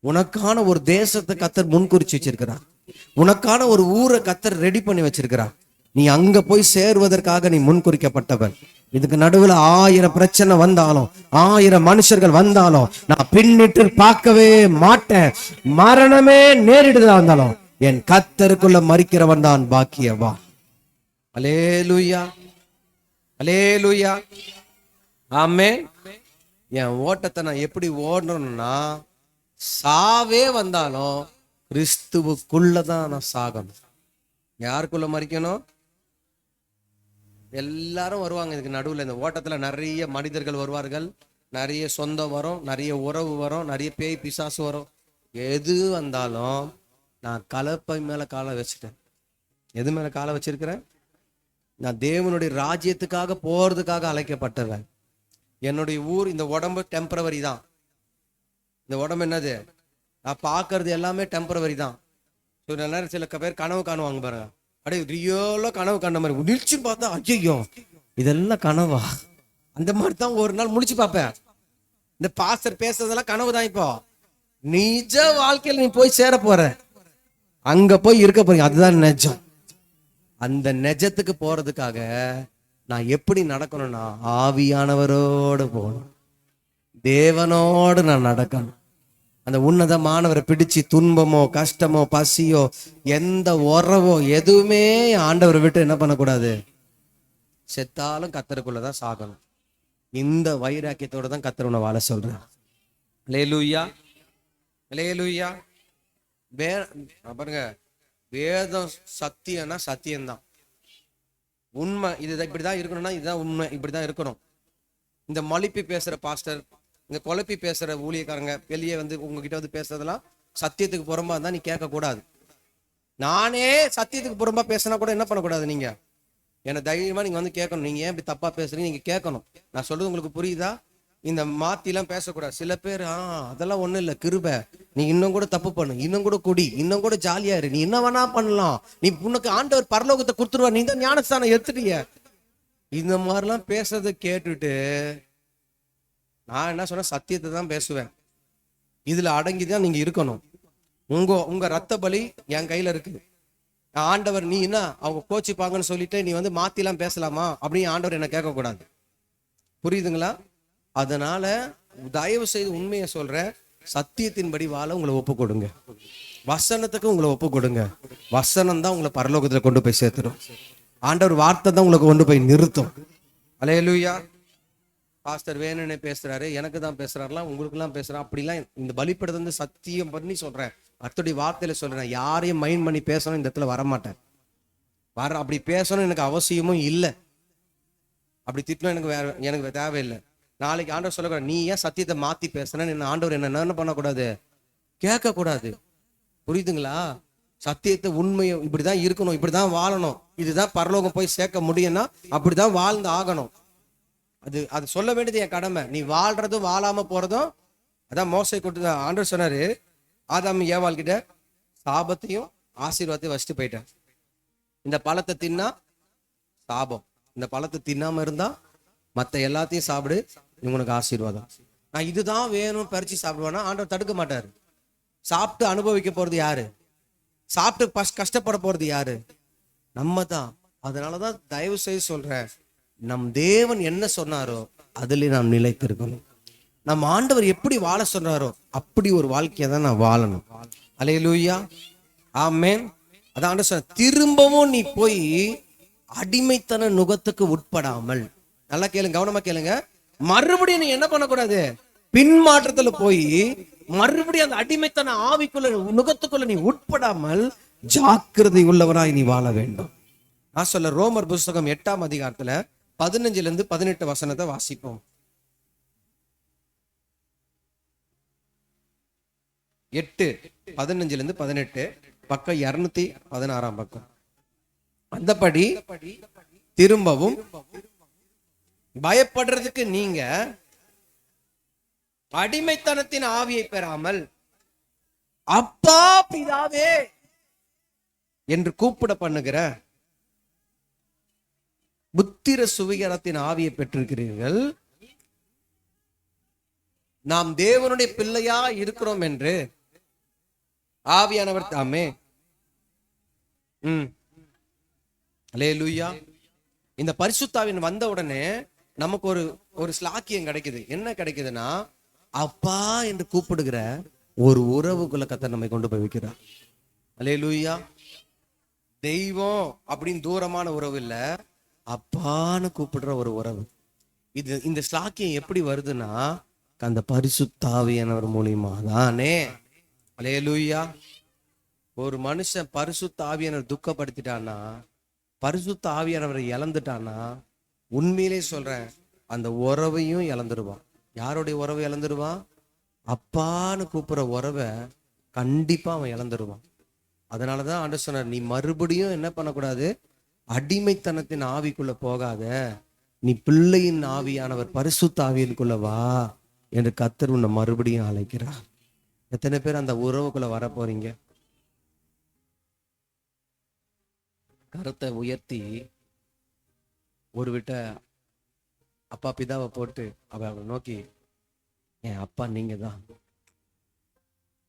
S1: உனக்கான ஒரு தேசத்தை கர்த்தர் முன்குறிச்சு வச்சிருக்கிறார். உனக்கான ஒரு ஊரை கர்த்தர் ரெடி பண்ணி வச்சிருக்கிறார். நீ அங்க போய் சேருவதற்காக நீ முன்குறிக்கப்பட்டவர். இதுக்கு நடுவுல 1000 பிரச்சனை வந்தாலும், 1000 மனுஷர்கள் வந்தாலும் நான் பின்னிட்டு பார்க்கவே மாட்டேன். மரணமே நேரிடுதா இருந்தாலும் என் கர்த்தருக்குள்ள மரிக்கிறவன் தான் பாக்கியவா. அல்லேலூயா, அல்லேலூயா, ஆமென். என் ஓட்டத்தை நான் எப்படி ஓடணும்னா, சாவே வந்தாலும் கிறிஸ்துவுக்குள்ளதான் நான் சாகணும். யாருக்குள்ள மரிக்கணும்? எல்லாரும் வருவாங்க இதுக்கு நடுவில். இந்த ஓட்டத்துல நிறைய மனிதர்கள் வருவார்கள், நிறைய சொந்தம் வரும், நிறைய உறவு வரும், நிறைய பேய் பிசாசு வரும். எது வந்தாலும் நான் கலப்பை மேல காலை வச்சுட்டேன். எது மேல காலை வச்சிருக்கிறேன்? நான் தேவனுடைய ராஜ்யத்துக்காக போறதுக்காக அழைக்கப்பட்டவன். என்னுடைய ஊர், இந்த உடம்பு டெம்பரவரி தான். இந்த உடம்பு என்னது, நான் பார்க்கறது எல்லாமே டெம்பரவரி தான். சில நேரம் சில பேர் கனவு காணுவாங்க பாருங்க, அப்படியே ரியலா கனவு கண்ட மாதிரி முடிச்சு பார்த்தா ஐயோ இதெல்லாம் கனவா, அந்த மாதிரி தான் ஒரு நாள் முடிச்சு பார்ப்பேன். இந்த பாஸ்டர் பேசுறதெல்லாம் கனவு தான். இப்போ நிஜ வாழ்க்கையில் நீ போய் சேர போற, அங்க போய் இருக்க போறீங்க, அதுதான் நிஜம். அந்த நிஜத்துக்கு போறதுக்காக நான் எப்படி நடக்கணும்னா, ஆவியானவரோடு போகணும், தேவனோடு நான் நடக்கணும். அந்த உன்னதமானவரை பிடிச்சு துன்பமோ கஷ்டமோ பசியோ எந்த உறவோ எதுவுமே ஆண்டவரை விட்டு என்ன பண்ணக்கூடாது, செத்தாலும் கத்தருக்குள்ளதான் சாகணும். இந்த வைராக்கியத்தோட தான் கத்தர் உன்னை வாழ சொல்றேன். அல்லேலூயா, அல்லேலூயா. பாருங்க, வேதம் சத்தியம்னா சத்தியம்தான், உண்மை. இதுதான் இப்படிதான் இருக்கணும்னா இதுதான் உண்மை, இப்படிதான் இருக்கணும். இந்த மலிப்பி பேசுற பாஸ்டர், இந்த குழப்பி பேசுற ஊழியக்காரங்க வெளியே வந்து உங்ககிட்ட வந்து பேசுறதெல்லாம் சத்தியத்துக்கு புறம்பா இருந்தா நீ கேட்க கூடாது. நானே சத்தியத்துக்கு புறம்பா பேசினா கூட என்ன பண்ணக்கூடாது, நீங்க என்ன தைரியமா நீங்க வந்து கேட்கணும். நீங்க ஏன் இப்படி தப்பா பேசுறீங்க நீங்க கேட்கணும். நான் சொல்றது உங்களுக்கு புரியுதா? இந்த மாத்திலாம் பேசக்கூடாது. சில பேர் அதெல்லாம் ஒண்ணும் இல்லை, கிருபை, நீ இன்னும் கூட தப்பு பண்ணு, இன்னும் கூட குடி, இன்னும் கூட ஜாலியா இரு, நீ என்ன வேணா பண்ணலாம், நீ உனக்கு ஆண்டவர் பரலோகத்தை கொடுத்துருவா, நீ தான் ஞானஸ்தானம் எடுத்துட்டீங்க. இந்த மாதிரிலாம் பேசுறதை கேட்டுட்டு நான் என்ன சொன்ன, சத்தியத்தை தான் பேசுவேன். இதுல அடங்கிதான் நீங்க இருக்கணும். உங்க ரத்த பலி என் கையில இருக்கு. ஆண்டவர் நீ என்ன அவங்க கோச்சிப்பாங்கன்னு சொல்லிட்டு நீ வந்து மாத்திலாம் பேசலாமா அப்படின்னு ஆண்டவர் என்ன கேட்கக்கூடாது. புரியுதுங்களா? அதனால தயவு செய்து உண்மையை சொல்ற, சத்தியத்தின்படி வாழ உங்களை ஒப்பு கொடுங்க. வசனத்துக்கு உங்களை ஒப்பு கொடுங்க. வசனம் தான் உங்களை பரலோகத்துல கொண்டு போய் சேர்த்துடும். ஆண்டவர் வார்த்தை தான் உங்களுக்கு கொண்டு போய் நிறுத்தும். அல்லேலூயா. பாஸ்டர் வேணும்னே பேசுறாரு, எனக்கு தான் பேசுறாருலாம், உங்களுக்குலாம் பேசுறான் அப்படிலாம் இந்த பலிப்படத்தை வந்து சத்தியம் பண்ணி சொல்றேன், அர்த்தடைய வார்த்தையில சொல்றேன். யாரையும் மைண்ட் பண்ணி பேசணும் இந்த இடத்துல வரமாட்டேன். அப்படி பேசணும் எனக்கு அவசியமும் இல்லை. அப்படி திட்டணும் எனக்கு தேவையில்லை. நாளைக்கு ஆண்டவர் சொல்லக்கூடாது, நீ ஏன் சத்தியத்தை மாத்தி பேசுறேன்னு ஆண்டவர் என்ன பண்ணக்கூடாது, கேட்க கூடாது. புரியுதுங்களா? சத்தியத்தை உண்மையை இப்படிதான் இருக்கணும், இப்படிதான் வாழணும், இதுதான் பரலோகம் போய் சேர்க்க முடியும்னா அப்படிதான் வாழ்ந்து ஆகணும். அது சொல்ல வேண்டியது என் கடமை. நீ வாழ்றதும் வாழாம போறதும் அதான் மோசை கொண்டு ஆண்டவர் சொன்னாரு, ஆதாம் ஏவாள் கிட்ட சாபத்தையும் ஆசீர்வாதத்தையும் வச்சுட்டு போயிட்டேன். இந்த பழத்தை தின்னா சாபம், இந்த பழத்தை தின்னாம இருந்தா மத்த எல்லாத்தையும் சாப்பிடு, உனக்கு ஆசீர்வாதம். நான் இதுதான் வேணும் பறிச்சு சாப்பிடுவேன்னா ஆண்டவர் தடுக்க மாட்டாரு. சாப்பிட்டு அனுபவிக்க போறது யாரு? சாப்பிட்டு கஷ்டப்பட போறது யாரு? நம்ம தான். அதனாலதான் தயவு செய்து சொல்றேன், நம் தேவன் என்ன சொன்னாரோ அதுல நாம் நிலைத்திருக்கணும். நம்ம ஆண்டவர் எப்படி வாழ சொன்னாரோ அப்படி ஒரு வாழ்க்கையை தான் நான் வாழணும். அல்லேலூயா, ஆமென். அதான் ஆண்டவர் சொன்ன, திரும்பவும் நீ போய் அடிமைத்தன நுகத்துக்கு உட்படாமல், நல்லா கேளுங்க, கவனமா கேளுங்க, மறுபடியும் நீ என்ன பண்ணக்கூடாது, பின்மாற்றத்துல போய் மறுபடியும் அந்த அடிமைத்தன ஆவிக்குள்ள நுகத்துக்குள்ள நீ உட்படாமல் ஜாக்கிரதை உள்ளவராய் நீ வாழ வேண்டும். நான் சொல்ல ரோமர் புஸ்தகம் 8ஆம் அதிகாரத்துல 15 - 18 வசனத்தை வாசிப்போம். 8 15 - 18 பக்கம் 216 பக்கம். அந்தபடி திரும்பவும் பயப்படுறதுக்கு நீங்க அடிமைத்தனத்தின் ஆவியை பெறாமல் அப்பா பிதாவே என்று கூப்பிட பண்ணுகிற புத்திர சுவிகரத்தின் ஆவியை பெற்றிருக்கிறீர்கள். நாம் தேவனுடைய பிள்ளையா இருக்கிறோம் என்று ஆவியானவர் தாமே. அல்லேலூயா. இந்த பரிசுத்தாவின் வந்த உடனே நமக்கு ஒரு ஸ்லாக்கியம் கிடைக்குது. என்ன கிடைக்குதுன்னா, அப்பா என்று கூப்பிடுகிற ஒரு உறவுக்குள்ள கர்த்தர் நம்மை கொண்டு போய் வைக்கிறார். அல்லேலூயா. தெய்வம் அப்படின்னு தூரமான உறவு இல்ல, அப்பான்னு கூப்பிடுற ஒரு உறவு. இந்த ஸ்லாக்கியம் எப்படி வருதுன்னா, அந்த பரிசுத்த ஆவியானவர் மூலியமா தானே. அல்லேலூயா. ஒரு மனுஷன் பரிசுத்த ஆவியானவர் துக்கப்படுத்திட்டான்னா, பரிசுத்த ஆவியானவரை இழந்துட்டான்னா, உண்மையிலே சொல்றேன், அந்த உறவையும் இழந்துருவான். யாருடைய உறவை இழந்துருவான்? அப்பான்னு கூப்பிடுற உறவை கண்டிப்பா அவன் இழந்துருவான். அதனாலதான் ஆண்டவர் சொன்னார், நீ மறுபடியும் என்ன பண்ணக்கூடாது, அடிமைத்தனத்தின் ஆவிக்குள்ள போகாத, நீ பிள்ளையின் ஆவியானவர் பரிசுத்த ஆவியின்குள்ள வா என்று கர்த்தர் உன்னை மறுபடியும் அழைக்கிறார். எத்தனை பேர் அந்த உறவுக்குள்ள வர போறீங்க? கருத்தை உயர்த்தி ஒரு விட்ட அப்பா பிதாவை போட்டு அவளை நோக்கி, என் அப்பா நீங்க தான்,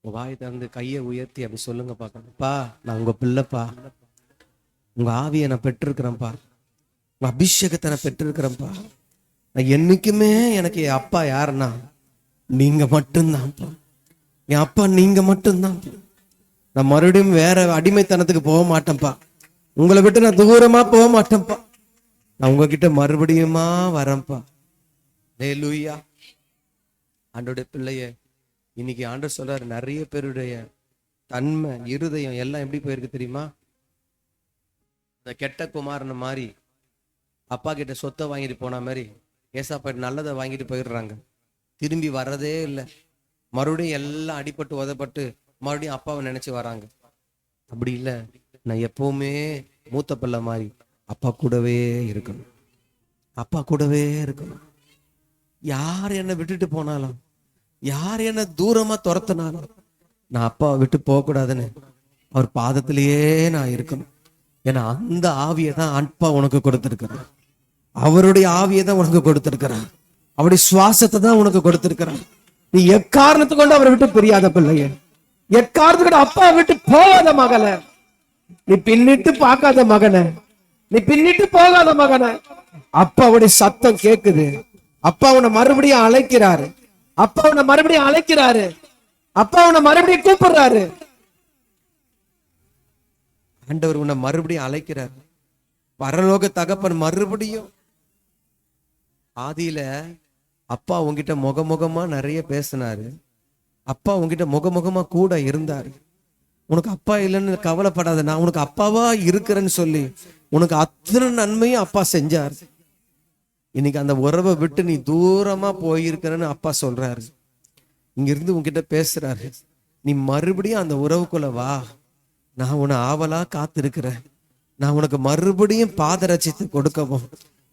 S1: வாயை திறந்து கையை உயர்த்தி அப்படி சொல்லுங்க பாப்பா, நான் உங்க பிள்ளைப்பா, உங்க ஆவியை நான் பெற்றிருக்கிறேன்ப்பா, உங்க அபிஷேகத்தை நான் பெற்றிருக்கிறேன்ப்பா, நான் என்னைக்குமே எனக்கு என் அப்பா யாருன்னா நீங்க மட்டும்தான்ப்பா, என் அப்பா நீங்க மட்டும்தான், நான் மறுபடியும் வேற அடிமைத்தனத்துக்கு போக மாட்டேன்ப்பா, உங்களை விட்டு நான் தூரமா போக மாட்டேன்ப்பா, நான் உங்ககிட்ட மறுபடியுமா வரேன்ப்பா. ஹல்லேலூயா. ஆண்டோடைய பிள்ளைய இன்னைக்கு ஆண்டவர் சொல்றாரு, நிறைய பேருடைய தன்மை இருதயம் எல்லாம் எப்படி போயிருக்கு தெரியுமா? இந்த கெட்ட குமாரனை மாதிரி அப்பா கிட்ட சொத்தை வாங்கிட்டு போன மாதிரி ஏசாப்பா நல்லதை வாங்கிட்டு போயிடுறாங்க, திரும்பி வர்றதே இல்லை. மறுபடியும் எல்லாம் அடிபட்டு உதப்பட்டு மறுபடியும் அப்பாவை நினைச்சு வராங்க. அப்படி இல்லை, நான் எப்பவுமே மூத்த பிள்ளை மாதிரி அப்பா கூடவே இருக்கணும், அப்பா கூடவே இருக்கணும். யார் என்னை விட்டுட்டு போனாலும், யார் என்ன தூரமா துரத்தினாலும் நான் அப்பாவை விட்டு போகக்கூடாதுன்னு அவர் பாதத்திலேயே நான் இருக்கணும். ஏன்னா அந்த ஆவியை தான் அப்பா உனக்கு கொடுத்திருக்கிறார், அவருடைய ஆவியை தான் உனக்கு கொடுத்திருக்கிறார், அவருடைய சுவாசத்தை தான் உனக்கு கொடுத்திருக்கிறார். நீ எக்காரணத்து கொண்டு அவரை விட்டு பிரியாத பிள்ளைய, எக்காரணத்து கொண்டு அப்பா விட்டு போகாத மகனை, நீ பின்னிட்டு பார்க்காத மகனை, நீ பின்னிட்டு போகாத மகனை. அப்பாவுடைய சத்தம் கேக்குது, அப்பா உன்னை மறுபடியும் அழைக்கிறாரு, அப்பா உன்னை மறுபடியும் அழைக்கிறாரு, அப்பா உன்னை மறுபடியும் கூப்பிடுறாரு. ஆண்டவர் உன்னை மறுபடியும் அழைக்கிறார். பரலோக தகப்பன் மறுபடியும் ஆதியில அப்பா உங்ககிட்ட முகமுகமா நிறைய பேசினாரு, அப்பா உங்ககிட்ட முகமுகமா கூட இருந்தாரு. உனக்கு அப்பா இல்லைன்னு கவலைப்படாத, நான் உனக்கு அப்பாவா இருக்கிறேன்னு சொல்லி உனக்கு அத்தனை நன்மையும் அப்பா செஞ்சார். இன்னைக்கு அந்த உறவை விட்டு நீ தூரமா போயிருக்கிறன்னு அப்பா சொல்றாரு. இங்க இருந்து உங்ககிட்ட பேசுறாரு, நீ மறுபடியும் அந்த உறவுக்குள்ள வா, நான் உன்னை ஆவலா காத்திருக்கிறேன், நான் உனக்கு மறுபடியும் பாதரட்சித்து கொடுக்கவும்,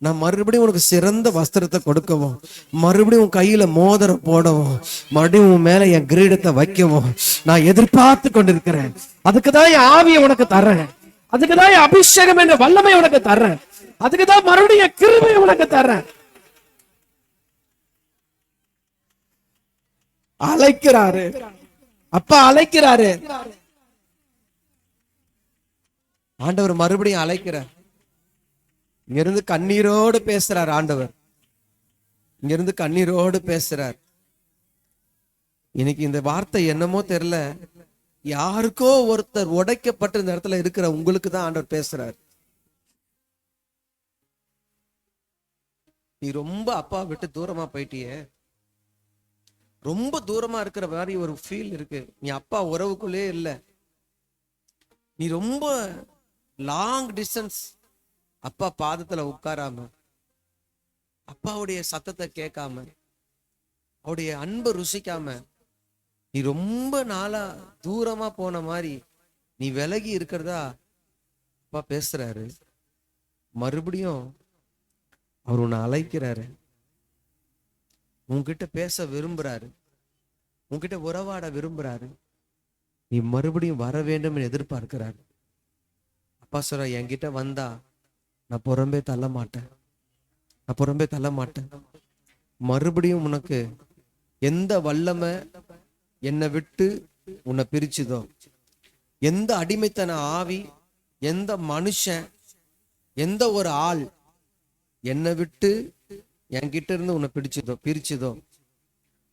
S1: நான் மறுபடியும் உனக்கு சிறந்த வஸ்திரத்தை கொடுக்கவும், மறுபடியும் உன் கையில மோதிரம் போடவும், மறுபடியும் உன் மேல என் கிரீடத்தை வைக்கவும் நான் எதிர்பார்த்து கொண்டிருக்கிறேன். அதுக்குதான் என் ஆவியை உனக்கு தர்றேன், அதுக்குதான் என் அபிஷேகம் என்ற வல்லமை உனக்கு தர்றேன், அதுக்குதான் மறுபடியும் என் கிருபையை உனக்கு தர்றேன். அழைக்கிறாரு, அப்பா அழைக்கிறாரு, ஆண்டவர் மறுபடியும் அழைக்கிறார். இங்க இருந்து கண்ணீரோடு பேசுறார் ஆண்டவர், இங்க இருந்து கண்ணீரோடு பேசுறார். இன்னைக்கு இந்த வார்த்தை என்னமோ தெரியல, யாருக்கோ ஒருத்தர் உடைக்கப்பட்டு இந்த இடத்துல இருக்கிற உங்களுக்கு தான் ஆண்டவர் பேசுறார். நீ ரொம்ப அப்பா விட்டு தூரமா போயிட்டியே, ரொம்ப தூரமா இருக்கிற மாதிரி ஒரு ஃபீல் இருக்கு, நீ அப்பா உறவுக்குள்ளே இல்லை, நீ ரொம்ப லாங் டிஸ்டன்ஸ் அப்பா பாதத்துல உட்காராம, அப்பாவுடைய சத்தத்தை கேட்காம, அவருடைய அன்பை ருசிக்காம நீ ரொம்ப நாளா தூரமா போன மாதிரி நீ விலகி இருக்கிறதா அப்பா பேசுறாரு. மறுபடியும் அவர் உன்னை அழைக்கிறாரு, உன்கிட்ட பேச விரும்புறாரு, உன்கிட்ட உறவாட விரும்புறாரு, நீ மறுபடியும் வர வேண்டும் என்று எதிர்பார்க்கிறாரு. அப்பா சொல்ற, என்கிட்ட வந்தா நான் புறம்பே தள்ள மாட்டேன், நான் புறம்பே தள்ள மாட்டேன். மறுபடியும் உனக்கு எந்த வல்லமை என்னை விட்டு உன்னை பிரிச்சுதோ, எந்த அடிமைத்தன ஆவி, எந்த மனுஷன், எந்த ஒரு ஆள் என்னை விட்டு என்கிட்ட இருந்து உன்னை பிரிச்சுதோ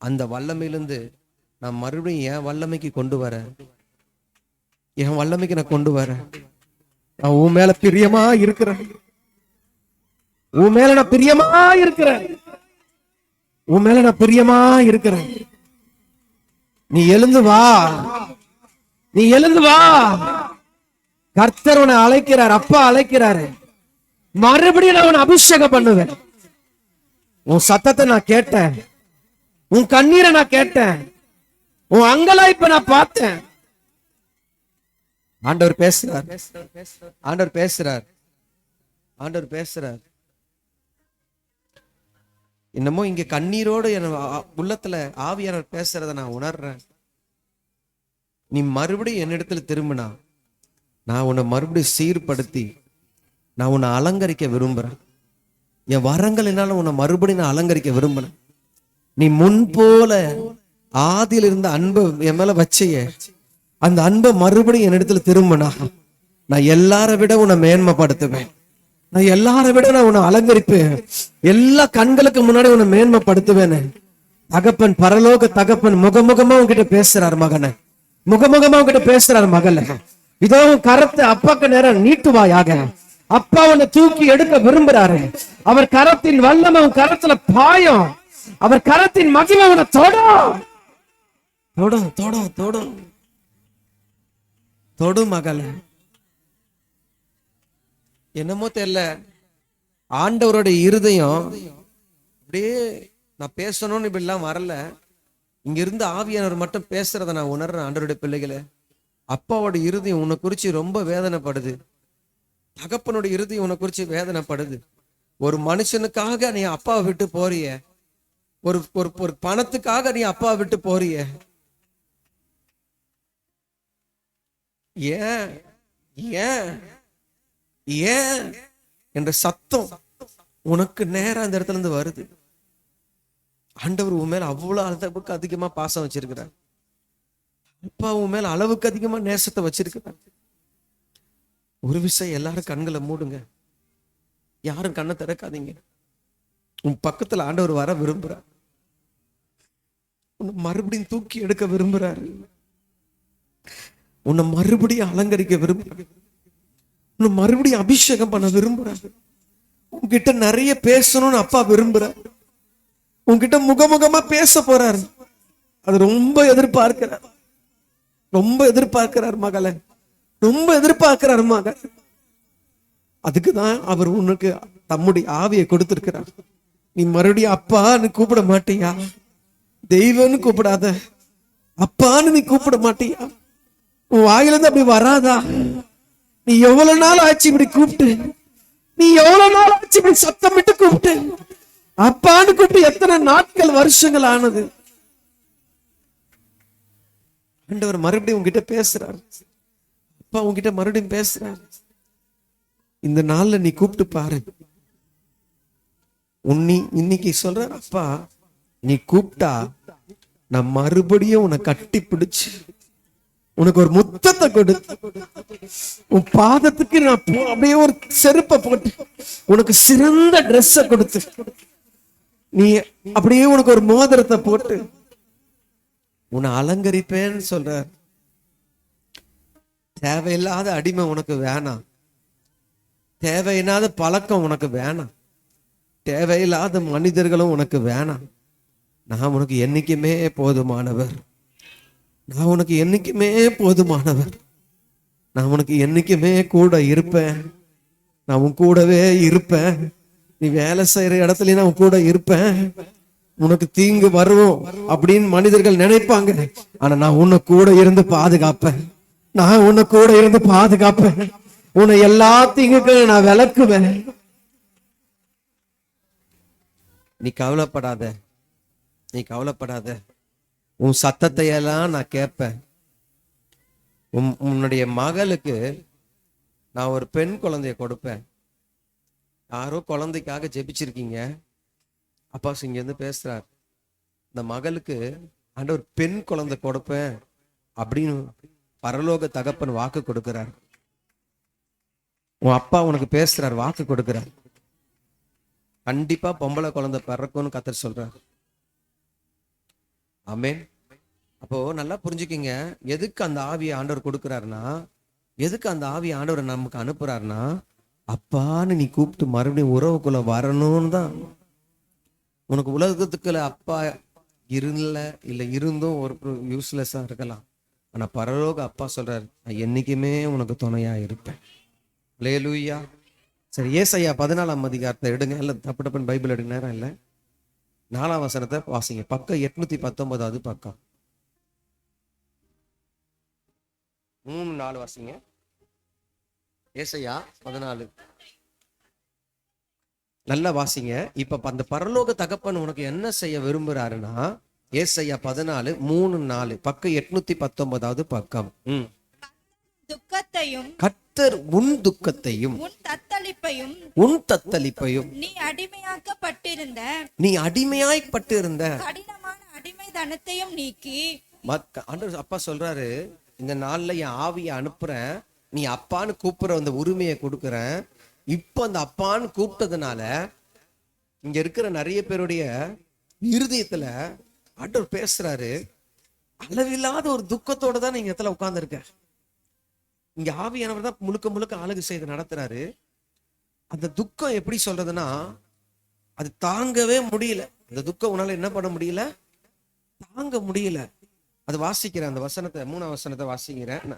S1: அந்த வல்லமையிலிருந்து நான் மறுபடியும் என் வல்லமைக்கு கொண்டு வரேன், என் வல்லமைக்கு நான் கொண்டு வரேன். நான் உன் மேல பிரியமா இருக்கிறேன், உன் மேல நான் பிரியமா இருக்கிறேன், உன் மேல நான் பிரியமா இருக்கிறேன். நீ எழுந்து வா, நீ எழுந்து வா. கர்த்தர் உன்னை அழைக்கிறார், அப்பா அழைக்கிறாரு. மறுபடியும் நான் உன்னை அபிஷேகம் பண்ணுவேன். உன் சத்தத்தை நான் கேட்டேன், உன் கண்ணீரை நான் கேட்டேன், உன் அங்கலாய்ப்பை நான் பார்த்தேன். ஆண்டவர் பேசுறார், ஆண்டவர் பேசுறார், ஆண்டவர் பேசுறார். என்னமோ இங்க கண்ணீரோடு என் உள்ளத்துல ஆவியானவர் பேசுறத நான் உணர்றேன். நீ மறுபடியும் என்னிடத்துல திரும்பினா நான் உன்னை மறுபடியும் சீர்படுத்தி நான் உன்னை அலங்கரிக்க விரும்புறேன். என் வரங்கள் என்னால உன்னை மறுபடியும் நான் அலங்கரிக்க விரும்புறேன். நீ முன் போல ஆதியில் இருந்த அன்பை என் மேல வச்சைய அந்த அன்பை மறுபடியும் என்னிடத்துல திரும்பினா நான் எல்லாரை விட உன்னை மேன்மைப்படுத்துவேன், நான் எல்லாரை விட நான் உன்னை அலங்கரிப்பேன், எல்லா கண்களுக்கு முன்னாடி உன்னை மேன்மைப்படுத்துவேன்னு தகப்பன், பரலோக தகப்பன் முகமுகமா உன்கிட்ட பேசுறார் மகனை, முகமுகமா உன்கிட்ட பேசுறார் மகள. இதோ கரத்தை அப்பாக்கு நேரம் நீட்டுவாயாக,
S4: அப்பா உன்னை தூக்கி எடுக்க விரும்புறாரு. அவர் கரத்தின் வல்லமை உன் கரத்துல பாயும். அவர் கரத்தின் மகிமை உன்னை தொடும் தொடும் தொடும் தொடும்
S1: தொடும் மகள. என்னமோ தெரியல, ஆண்டவருடைய இருதயம் அப்படியே நான் பேசணும்னு இப்படி எல்லாம் வரல. இங்க இருந்து ஆவியானவர் மட்டும் பேசுறத நான் உணர்றேன். ஆண்டவருடைய பிள்ளைகளே, அப்பாவோட இருதயம் உன்னை குறிச்சு ரொம்ப வேதனைப்படுது. தகப்பனுடைய இருதயம் உன்னை குறிச்சு வேதனைப்படுது. ஒரு மனுஷனுக்காக நீ அப்பாவை விட்டு போறிய, ஒரு ஒரு பணத்துக்காக நீ அப்பாவை விட்டு போறிய. ஏன் ஏன் ஏன் என்ற சத்தம் உனக்கு நேரா அந்த இடத்துல இருந்து வருது. ஆண்டவர் உன் மேல அவ்வளவு அளவுக்கு அதிகமா பாசம் வச்சிருக்கிறார். அப்பா உன் மேல அளவுக்கு அதிகமா நேசத்தை வச்சிருக்கிறார். ஒரு விஷயம், எல்லாரும் கண்களை மூடுங்க, யாரும் கண்ணை திறக்காதீங்க. உன் பக்கத்துல ஆண்டவர் வர விரும்புறார். உன்னை மறுபடியும் தூக்கி எடுக்க விரும்புறாரு. உன்னை மறுபடியும் அலங்கரிக்க விரும்புறாரு. உன்னை மறுபடியும் அபிஷேகம் பண்ண விரும்புறாரு. உன்கிட்ட நிறைய பேசணும்னு அப்பா விரும்புறாரு. உன்கிட்ட முகமுகமா பேச போறாரு. அது ரொம்ப எதிர்பார்க்கிறார். ரொம்ப எதிர்பார்க்கிறார் மகளே, ரொம்ப எதிர்பார்க்கிறார் மகன். அதுக்குதான் அவர் உனக்கு தம்முடைய ஆவியை கொடுத்திருக்கிறார். நீ மறுபடியும் அப்பான்னு கூப்பிட மாட்டியா? தெய்வம்னு கூப்பிடாத, அப்பான்னு நீ கூப்பிட மாட்டியா? உன் வாயிலிருந்து அப்படி வராதா? நீ எவ்வளவு நாள் ஆச்சு இப்படி கூப்பிட்டு? நீ எவ்வளவு நாள் ஆச்சு இப்படி சத்தம் விட்டு கூப்பிட்டு? அப்பான்னு கூப்பிட்டு எத்தனை நாட்கள், வருஷங்கள் ஆனது? ஆண்டவர் மறுபடியும் உங்ககிட்ட பேசுறாரு. அப்பா உங்ககிட்ட மறுபடியும் பேசுறாரு. இந்த நாள்ல நீ கூப்பிட்டு பாரு. இன்னைக்கு சொல்ற, அப்பா நீ கூப்பிட்டா நான் மறுபடியும் உன்னை கட்டி பிடிச்சு உனக்கு ஒரு முத்தத்தை கொடுத்து, உன் பாதத்துக்கு நான் அப்படியே ஒரு செருப்பை போட்டு உனக்கு சிறந்த ட்ரெஸ்ஸை கொடுத்து, நீ அப்படியே உனக்கு ஒரு மோதிரத்தை போட்டு உன்னை அலங்கரிப்பேன்னு சொல்ற. தேவையில்லாத அடிமை உனக்கு வேணாம். தேவையில்லாத பழக்கம் உனக்கு வேணாம். தேவையில்லாத மனிதர்களும் உனக்கு வேணாம். நான் உனக்கு என்னைக்குமே போதுமானவர். நான் உனக்கு என்னைக்குமே போதுமானவர். நான் உனக்கு என்னைக்குமே கூட இருப்பேன். நான் உன் கூடவே இருப்பேன். நீ வேலை செய்யற இடத்துல நான் உன் கூட இருப்பேன். உனக்கு தீங்கு வரும் அப்படின்னு மனிதர்கள் நினைப்பாங்க. ஆனா நான் உன்னை கூட இருந்து பாதுகாப்பேன். நான் உன்னை கூட இருந்து பாதுகாப்பேன். உன்னை எல்லா தீங்குக்கும் நான் விளக்குவேன். நீ கவலைப்படாத, நீ கவலைப்படாத. உன் சத்தத்தை எல்லாம் நான் கேட்பேன். உன்னுடைய மகளுக்கு நான் ஒரு பெண் குழந்தைய கொடுப்பேன். யாரோ குழந்தைக்காக ஜெபிச்சிருக்கீங்க. அப்பா இங்க இருந்து பேசுறார். இந்த மகளுக்கு ஆண்டவர் பெண் குழந்தை கொடுப்பேன் அப்படின்னு பரலோக தகப்பன் வாக்கு கொடுக்கிறார். உன் அப்பா உனக்கு பேசுறார், வாக்கு கொடுக்கிறார். கண்டிப்பா பொம்பளை குழந்தை பிறக்கும்னு கர்த்தர் சொல்றார். ஆமென். அப்போ நல்லா புரிஞ்சுக்கிங்க, எதுக்கு அந்த ஆவியை ஆண்டவர் கொடுக்கிறாருன்னா, எதுக்கு அந்த ஆவியை ஆண்டவர் நமக்கு அனுப்புறாருன்னா, அப்பான்னு நீ கூப்பிட்டு மறுபடியும் உறவுக்குள்ள வரணும்னு தான். உனக்கு உலகத்துக்குள்ள அப்பா இல்ல இருந்தும் ஒரு யூஸ்லெஸ்ஸா இருக்கலாம். ஆனா பரலோக அப்பா சொல்றாரு, நான் என்னைக்குமே உனக்கு துணையா இருப்பேன். அல்லேலூயா. சரி, ஏசாயா 14ஆம் அதிகாரத்தை எடுங்க. இல்ல தப்பு தப்புன்னு பைபிள் எடுங்க, நேரம் இல்லை. 4ஆம் வசனத்தை வாசிங்க. பக்கம் 819 பக்கம் 3-4 வாசிங்க. ஏசாயா 14 நல்லா வாசிங்க. இப்ப அந்த பரலோக தகப்பன் உனக்கு என்ன செய்ய விரும்புறாருன்னா, ஏசாயா 14:3-4 பக்கம் 819 பக்கம்.
S3: துக்கத்தையும்
S1: கர்த்தர் உன் துக்கத்தையும்
S3: உன் தத்தளிப்பையும்
S1: நீ
S3: அடிமையாக்கப்பட்டிருந்த கடினமான அடிமைதனத்தையும் நீக்கி.
S1: ஆண்டவர் அப்பா சொல்றாரு, இந்த நாள்ல என் ஆவியை அனுப்புறேன். நீ அப்பான்னு கூப்பிடுற அந்த உரிமையை கொடுக்குறேன். இப்போ அந்த அப்பான்னு கூப்பிட்டதுனால இங்க இருக்கிற நிறைய பேருடைய இருதயத்துல ஆண்டவர் பேசுறாரு. அளவில்லாத ஒரு துக்கத்தோட தான் நீங்க இடத்துல உட்கார்ந்து இருக்க. இங்க ஆவியானவர் தான் முழுக்க முழுக்க ஆளுகை செய்து நடத்துறாரு. அந்த துக்கம் எப்படி சொல்றதுன்னா, அது தாங்கவே முடியல. அந்த துக்கம் உன்னால என்ன பண்ண முடியல, தாங்க முடியல. அது வாசிக்கிறேன், அந்த வசனத்தை 3ஆம் வசனத்தை வாசிக்கிறேன்.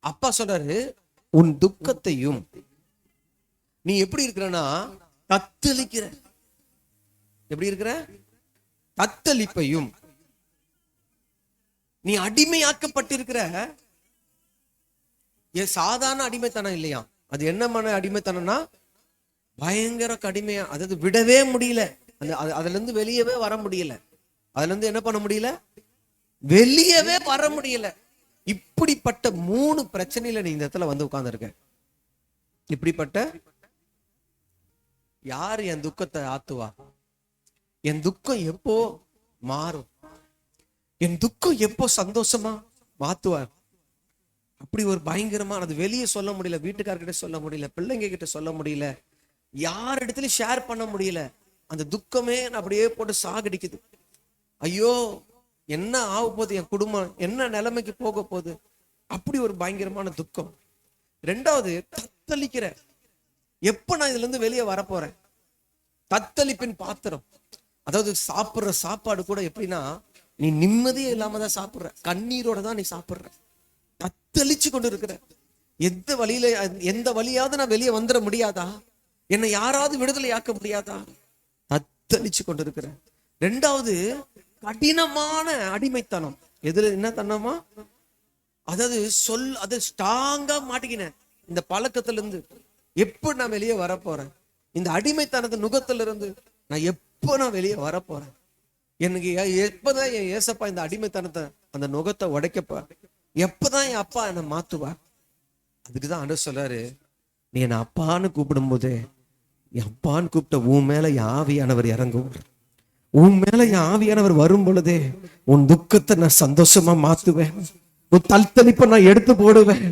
S1: அப்பா சொல்றாரு, உன் துக்கத்தையும் நீ எப்படி இருக்கிறனா தத்தளிக்கிற. எப்படி இருக்கிற? தத்தளிப்பையும். நீ அடிமையாக்கப்பட்டிருக்கிற. சாதாரண அடிமைத்தனம் இல்லையா, அது என்னமான அடிமைத்தனம்னா பயங்கர கடுமையா, அதாவது விடவே முடியல. அதுல இருந்து வெளியவே வர முடியல. அதுல இருந்து என்ன பண்ண முடியல, வெளியவே வர முடியல. இப்படிப்பட்ட 3 பிரச்சனையில நீ இந்த இடத்துல வந்து உட்கார்ந்து இருக்க. இப்படிப்பட்ட யாரு என் துக்கத்தை ஆத்துவா? என் துக்கம் எப்போ மாறும்? என் துக்கம் எப்போ சந்தோஷமா மாத்துவார்? அப்படி ஒரு பயங்கரமான, அது வெளியே சொல்ல முடியல, வீட்டுக்காரர்கிட்ட சொல்ல முடியல, பிள்ளைங்க கிட்ட சொல்ல முடியல, யார் இடத்துலயும் ஷேர் பண்ண முடியல. அந்த துக்கமே அப்படியே போட்டு சாகடிக்குது. ஐயோ என்ன ஆக போகுது, என் குடும்பம் என்ன நிலைமைக்கு போக போகுது, அப்படி ஒரு பயங்கரமான துக்கம். 2வது தத்தளிக்கிற. எப்ப நான் இதுல இருந்து வெளியே வரப்போறேன்? தத்தளிப்பின் பாத்திரம். அதாவது சாப்பிடுற சாப்பாடு கூட எப்படின்னா, நீ நிம்மதியே இல்லாம தான் சாப்பிடுற, கண்ணீரோட தான் நீ சாப்பிடுற, தத்தளிச்சு கொண்டு இருக்கிற. எந்த வழியாவது நான் வெளியே வந்துட முடியாதா? என்னை யாராவது விடுதலை ஆக்க முடியாதா? தத்தளிச்சு கொண்டு இருக்கிற. 2வது கடினமான அடிமைத்தனம். எதுல என்ன தனமா? அதாவது அது ஸ்ட்ராங்கா மாட்டிக்கினேன் இந்த பழக்கத்துல இருந்து. எப்ப நான் வெளியே வரப்போறேன்? இந்த அடிமைத்தனத்து நுகத்துல இருந்து நான் எப்ப நான் வெளியே வரப்போறேன்? எனக்கு எப்பதான் என் ஏசப்பா இந்த அடிமைத்தனத்தை, அந்த நுகத்தை உடைக்கப்ப, எப்பதான் என் அப்பா என்னை மாத்துவார்? அதுக்குதான் ஆண்டவர் சொல்றாரு, நீ என்னை அப்பான்னு கூப்பிடும் போது, என் அப்பான்னு கூப்பிட்ட உன் மேல என் ஆவியானவர் இறங்குவார். உன் மேல என் ஆவியானவர் வரும் பொழுதே உன் துக்கத்தை நான் சந்தோஷமா மாத்துவேன். உன் தத்தளிப்பை நான் எடுத்து போடுவேன்.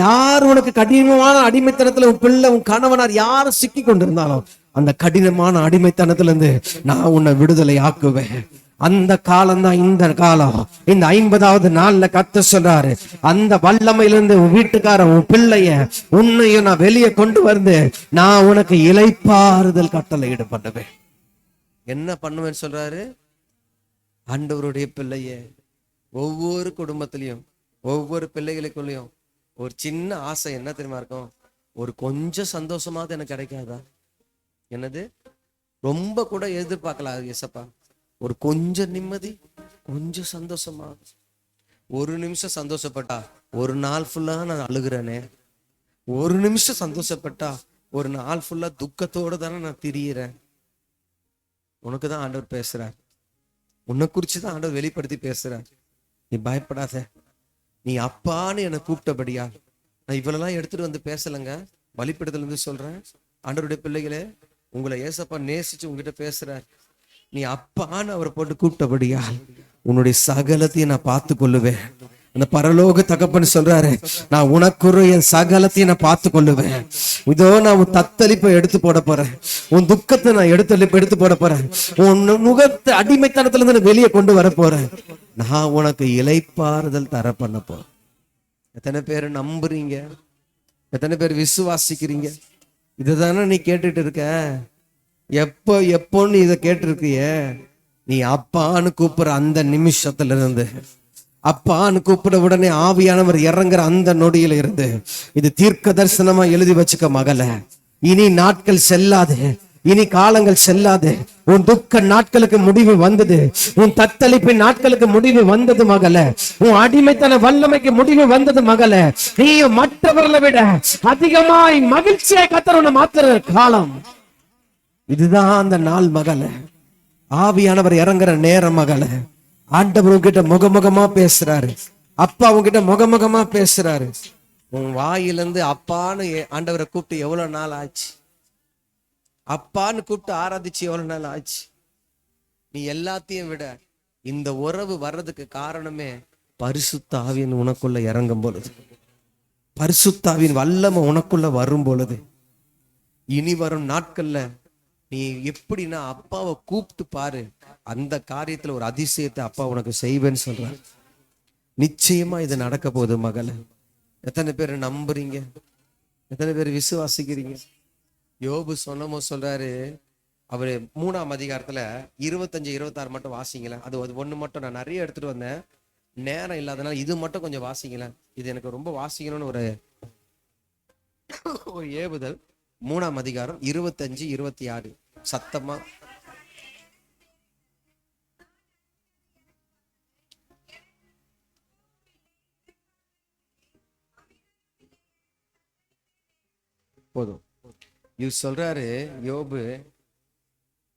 S1: யார் உனக்கு கடினமான அடிமைத்தனத்துல, உன் பிள்ளை, உன் கணவனார் யார் சிக்கி கொண்டிருந்தாலும் அந்த கடினமான அடிமைத்தனத்துல இருந்து நான் உன்னை விடுதலை ஆக்குவேன். அந்த காலம் தான் இந்த காலம். இந்த 50வது நாள்ல கர்த்தர் சொல்றாரு, அந்த வல்லமையிலிருந்து உன் வீட்டுக்காரன், உன் பிள்ளைய, உன்னையும் நான் வெளியே கொண்டு வந்து நான் உனக்கு இளைப்பாறுதல் கட்டளை ஈடுபடுவேன். என்ன பண்ணுவேன்னு சொல்றாரு ஆண்டவருடைய பிள்ளைய. ஒவ்வொரு குடும்பத்திலையும், ஒவ்வொரு பிள்ளைகளுக்குள்ளயும் ஒரு சின்ன ஆசை என்ன தெரியுமா இருக்கும்? ஒரு கொஞ்சம் சந்தோஷமாவது எனக்கு கிடைக்காதா? என்னது? ரொம்ப கூட எதிர்பார்க்கலாம் ஏசப்பா, ஒரு கொஞ்சம் நிம்மதி, கொஞ்சம் சந்தோஷமா. ஒரு நிமிஷம் சந்தோஷப்பட்டா ஒரு நாள் ஃபுல்லா நான் அழுகிறேனே. ஒரு நிமிஷம் சந்தோஷப்பட்டா ஒரு நாள் ஃபுல்லா துக்கத்தோட தானே நான் திரியிறேன். உனக்கு தான் ஆண்டவர் பேசுறார். உன்னை குறிச்சுதான் ஆண்டவர் வெளிப்படுத்தி பேசுறார். நீ பயப்படாத. நீ அப்பான்னு என்னை கூப்பிட்டபடியா நான் இவ்வளவுலாம் எடுத்துட்டு வந்து பேசலைங்க. பலிப்பீடத்துல இருந்து சொல்றேன், ஆண்டவருடைய பிள்ளைகளே, உங்களை ஏசப்பா நேசிச்சு உங்ககிட்ட பேசுறார். நீ அப்பான்னு அவரை போட்டு கூப்பிட்டபடியா உன்னுடைய சகலத்தையும் நான் பார்த்து கொள்ளுவேன். அந்த பரலோக தகப்பன்னு சொல்றாரு, நான் உனக்குற என் சகலத்தையும் நான் பார்த்து கொள்ளுவேன். இதோ நான் உன் தத்தளிப்பை எடுத்து போட போறேன். உன் துக்கத்தை நான் எடுத்து போட போறேன். உன் நுகத்தை அடிமைத்தனத்துல இருந்து வெளியே கொண்டு வர போறேன். நான் உனக்கு இளைப்பாறுதல் தர பண்ண போறேன். எத்தனை பேர் நம்புறீங்க? எத்தனை பேர் விசுவாசிக்கிறீங்க? இதுதானே நீ கேட்டுட்டு இருக்க. எப்போன்னு இதை கேட்டிருக்கிய. நீ அப்பான்னு கூப்பிடுற அந்த நிமிஷத்துல இருந்து, அப்பான்னு கூப்பிட உடனே ஆவியானவர் இறங்குற அந்த நொடியில இருந்து, இது தீர்க்க தரிசனமா எழுதி வச்சுக்க மகளே. இனி நாட்கள் செல்லாது, இனி காலங்கள் செல்லாது. உன் துக்க நாட்களுக்கு முடிவு வந்தது. உன் தத்தளிப்பின் நாட்களுக்கு முடிவு வந்தது மகளே. உன் அடிமைத்தன வல்லமைக்கு முடிவு வந்தது மகளே. நீயும் மற்றவர்களை விட அதிகமாய் மகிழ்ச்சியாய் கர்த்தர் உன்னை மாத்துற காலம் இதுதான். அந்த நாள் மகளே, ஆவியானவர் இறங்குற நேரம் மகளே. ஆண்டவர் உங்ககிட்ட முகமுகமா பேசுறாரு. அப்பா உங்ககிட்ட முகமுகமா பேசுறாரு. உன் வாயிலிருந்து அப்பான்னு ஆண்டவரை கூப்பிட்டு எவ்வளவு நாள் ஆச்சு? அப்பான்னு கூப்பிட்டு ஆராதிச்சு எவ்வளவு நாள் ஆச்சு? நீ எல்லாத்தையும் விட இந்த உறவு வர்றதுக்கு காரணமே பரிசுத்த ஆவியின் உனக்குள்ள இறங்கும் பொழுது, பரிசுத்த ஆவியின் வல்லமை உனக்குள்ள வரும் பொழுது, இனி வரும் நாட்கள்ல நீ எப்படின்னா அப்பாவை கூப்பிட்டு பாரு. அந்த காரியத்துல ஒரு அதிசயத்தை அப்பா உனக்கு செய்வேன்னு சொல்றாரு. நிச்சயமா இது நடக்க போகுது மகளே. எத்தனை பேர் நம்புறீங்க? எத்தனை பேர் விசுவாசிக்கிறீங்க? யோபு சொன்னமோ சொல்றாரு. அவரு 3ஆம் அதிகாரத்துல 25, 26 மட்டும் வாசிங்களேன். அது ஒண்ணு மட்டும் நான் நிறைய எடுத்துட்டு வந்தேன், நேரம் இல்லாதனால இது மட்டும் கொஞ்சம் வாசிங்களேன். இது எனக்கு ரொம்ப வாசிக்கணும்னு ஒரு ஒரு ஏவுதல். 3ஆம் அதிகாரம் 25, 26 சத்தமா. போதும். இது சொல்றாரு யோபு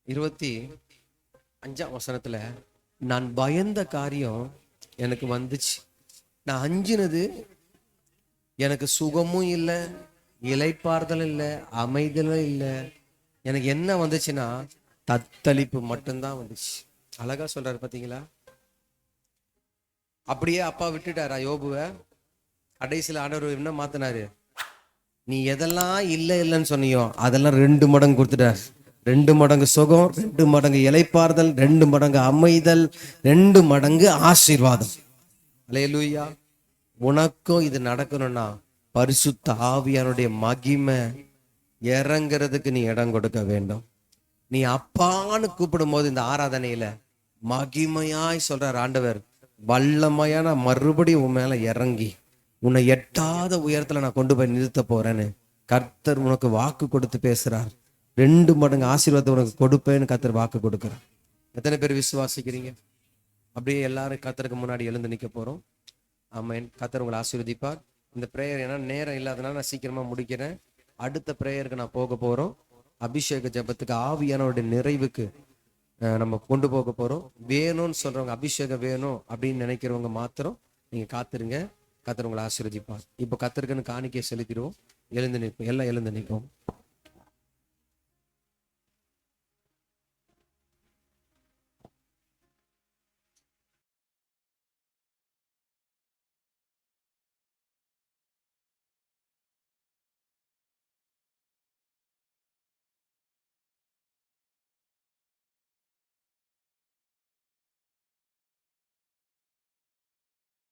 S1: 25ஆம் வசனத்துல, நான் பயந்த காரியம் எனக்கு வந்துச்சு. நான் அஞ்சினது எனக்கு சுகமும் இல்லை, இளைப்பாறுதலும் இல்லை, அமைதலும் இல்லை. எனக்கு என்ன வந்துச்சுன்னா தத்தளிப்பு மட்டும்தான் வந்துச்சு. அழகா சொல்றாரு பாத்தீங்களா? அப்படியே அப்பா விட்டுட்டாரா யோபுவை? கடைசியில் ஆண்டவர் என்ன மாத்தினாரு? நீ எதெல்லாம் இல்லை இல்லைன்னு சொன்னியோ அதெல்லாம் 2 மடங்கு கொடுத்துட்டார். 2 மடங்கு சுகம், 2 மடங்கு இளைப்பாறுதல், 2 மடங்கு அமைதல், 2 மடங்கு ஆசீர்வாதம். அல்லேலூயா. உனக்கும் இது நடக்கணும்னா பரிசுத்த ஆவியானுடைய மகிமை இறங்குறதுக்கு நீ இடம் கொடுக்க வேண்டும். நீ அப்பான்னு கூப்பிடும் போது இந்த ஆராதனையில மகிமையாய் சொல்றார் ஆண்டவர், வல்லமையான மறுபடியும் உன் மேல இறங்கி உன்னை எட்டாத உயரத்துல நான் கொண்டு போய் நிறுத்த போறேன்னு கர்த்தர் உனக்கு வாக்கு கொடுத்து பேசுறார். 2 மடங்கு ஆசீர்வாதத்தை உனக்கு கொடுப்பேன்னு கர்த்தர் வாக்கு கொடுக்குறார். எத்தனை பேர் விசுவாசிக்கிறீங்க? அப்படியே எல்லாரும் கர்த்தருக்கு முன்னாடி எழுந்து நிற்க போறோம். ஆமென். கர்த்தர் உங்களை ஆசீர்வதிப்பார். இந்த பிரேயர் ஏன்னா நேரம் இல்லாதனால நான் சீக்கிரமா முடிக்கிறேன். அடுத்த பிரேயருக்கு நான் போக போறோம். அபிஷேக ஜெபத்துக்கு, ஆவியானவருடைய நிறைவுக்கு நம்ம கொண்டு போக போறோம். வேணும்னு சொல்றவங்க, அபிஷேகம் வேணும் அப்படின்னு நினைக்கிறவங்க மாத்திரம் நீங்க காத்துருங்க. கர்த்தர் உங்களை ஆசீர்வதிப்பார். இப்போ கர்த்தருக்குன்னு காணிக்கை செலுத்திடுவோம். எழுந்து நிற்போம். எல்லாம் எழுந்து நிற்போம்.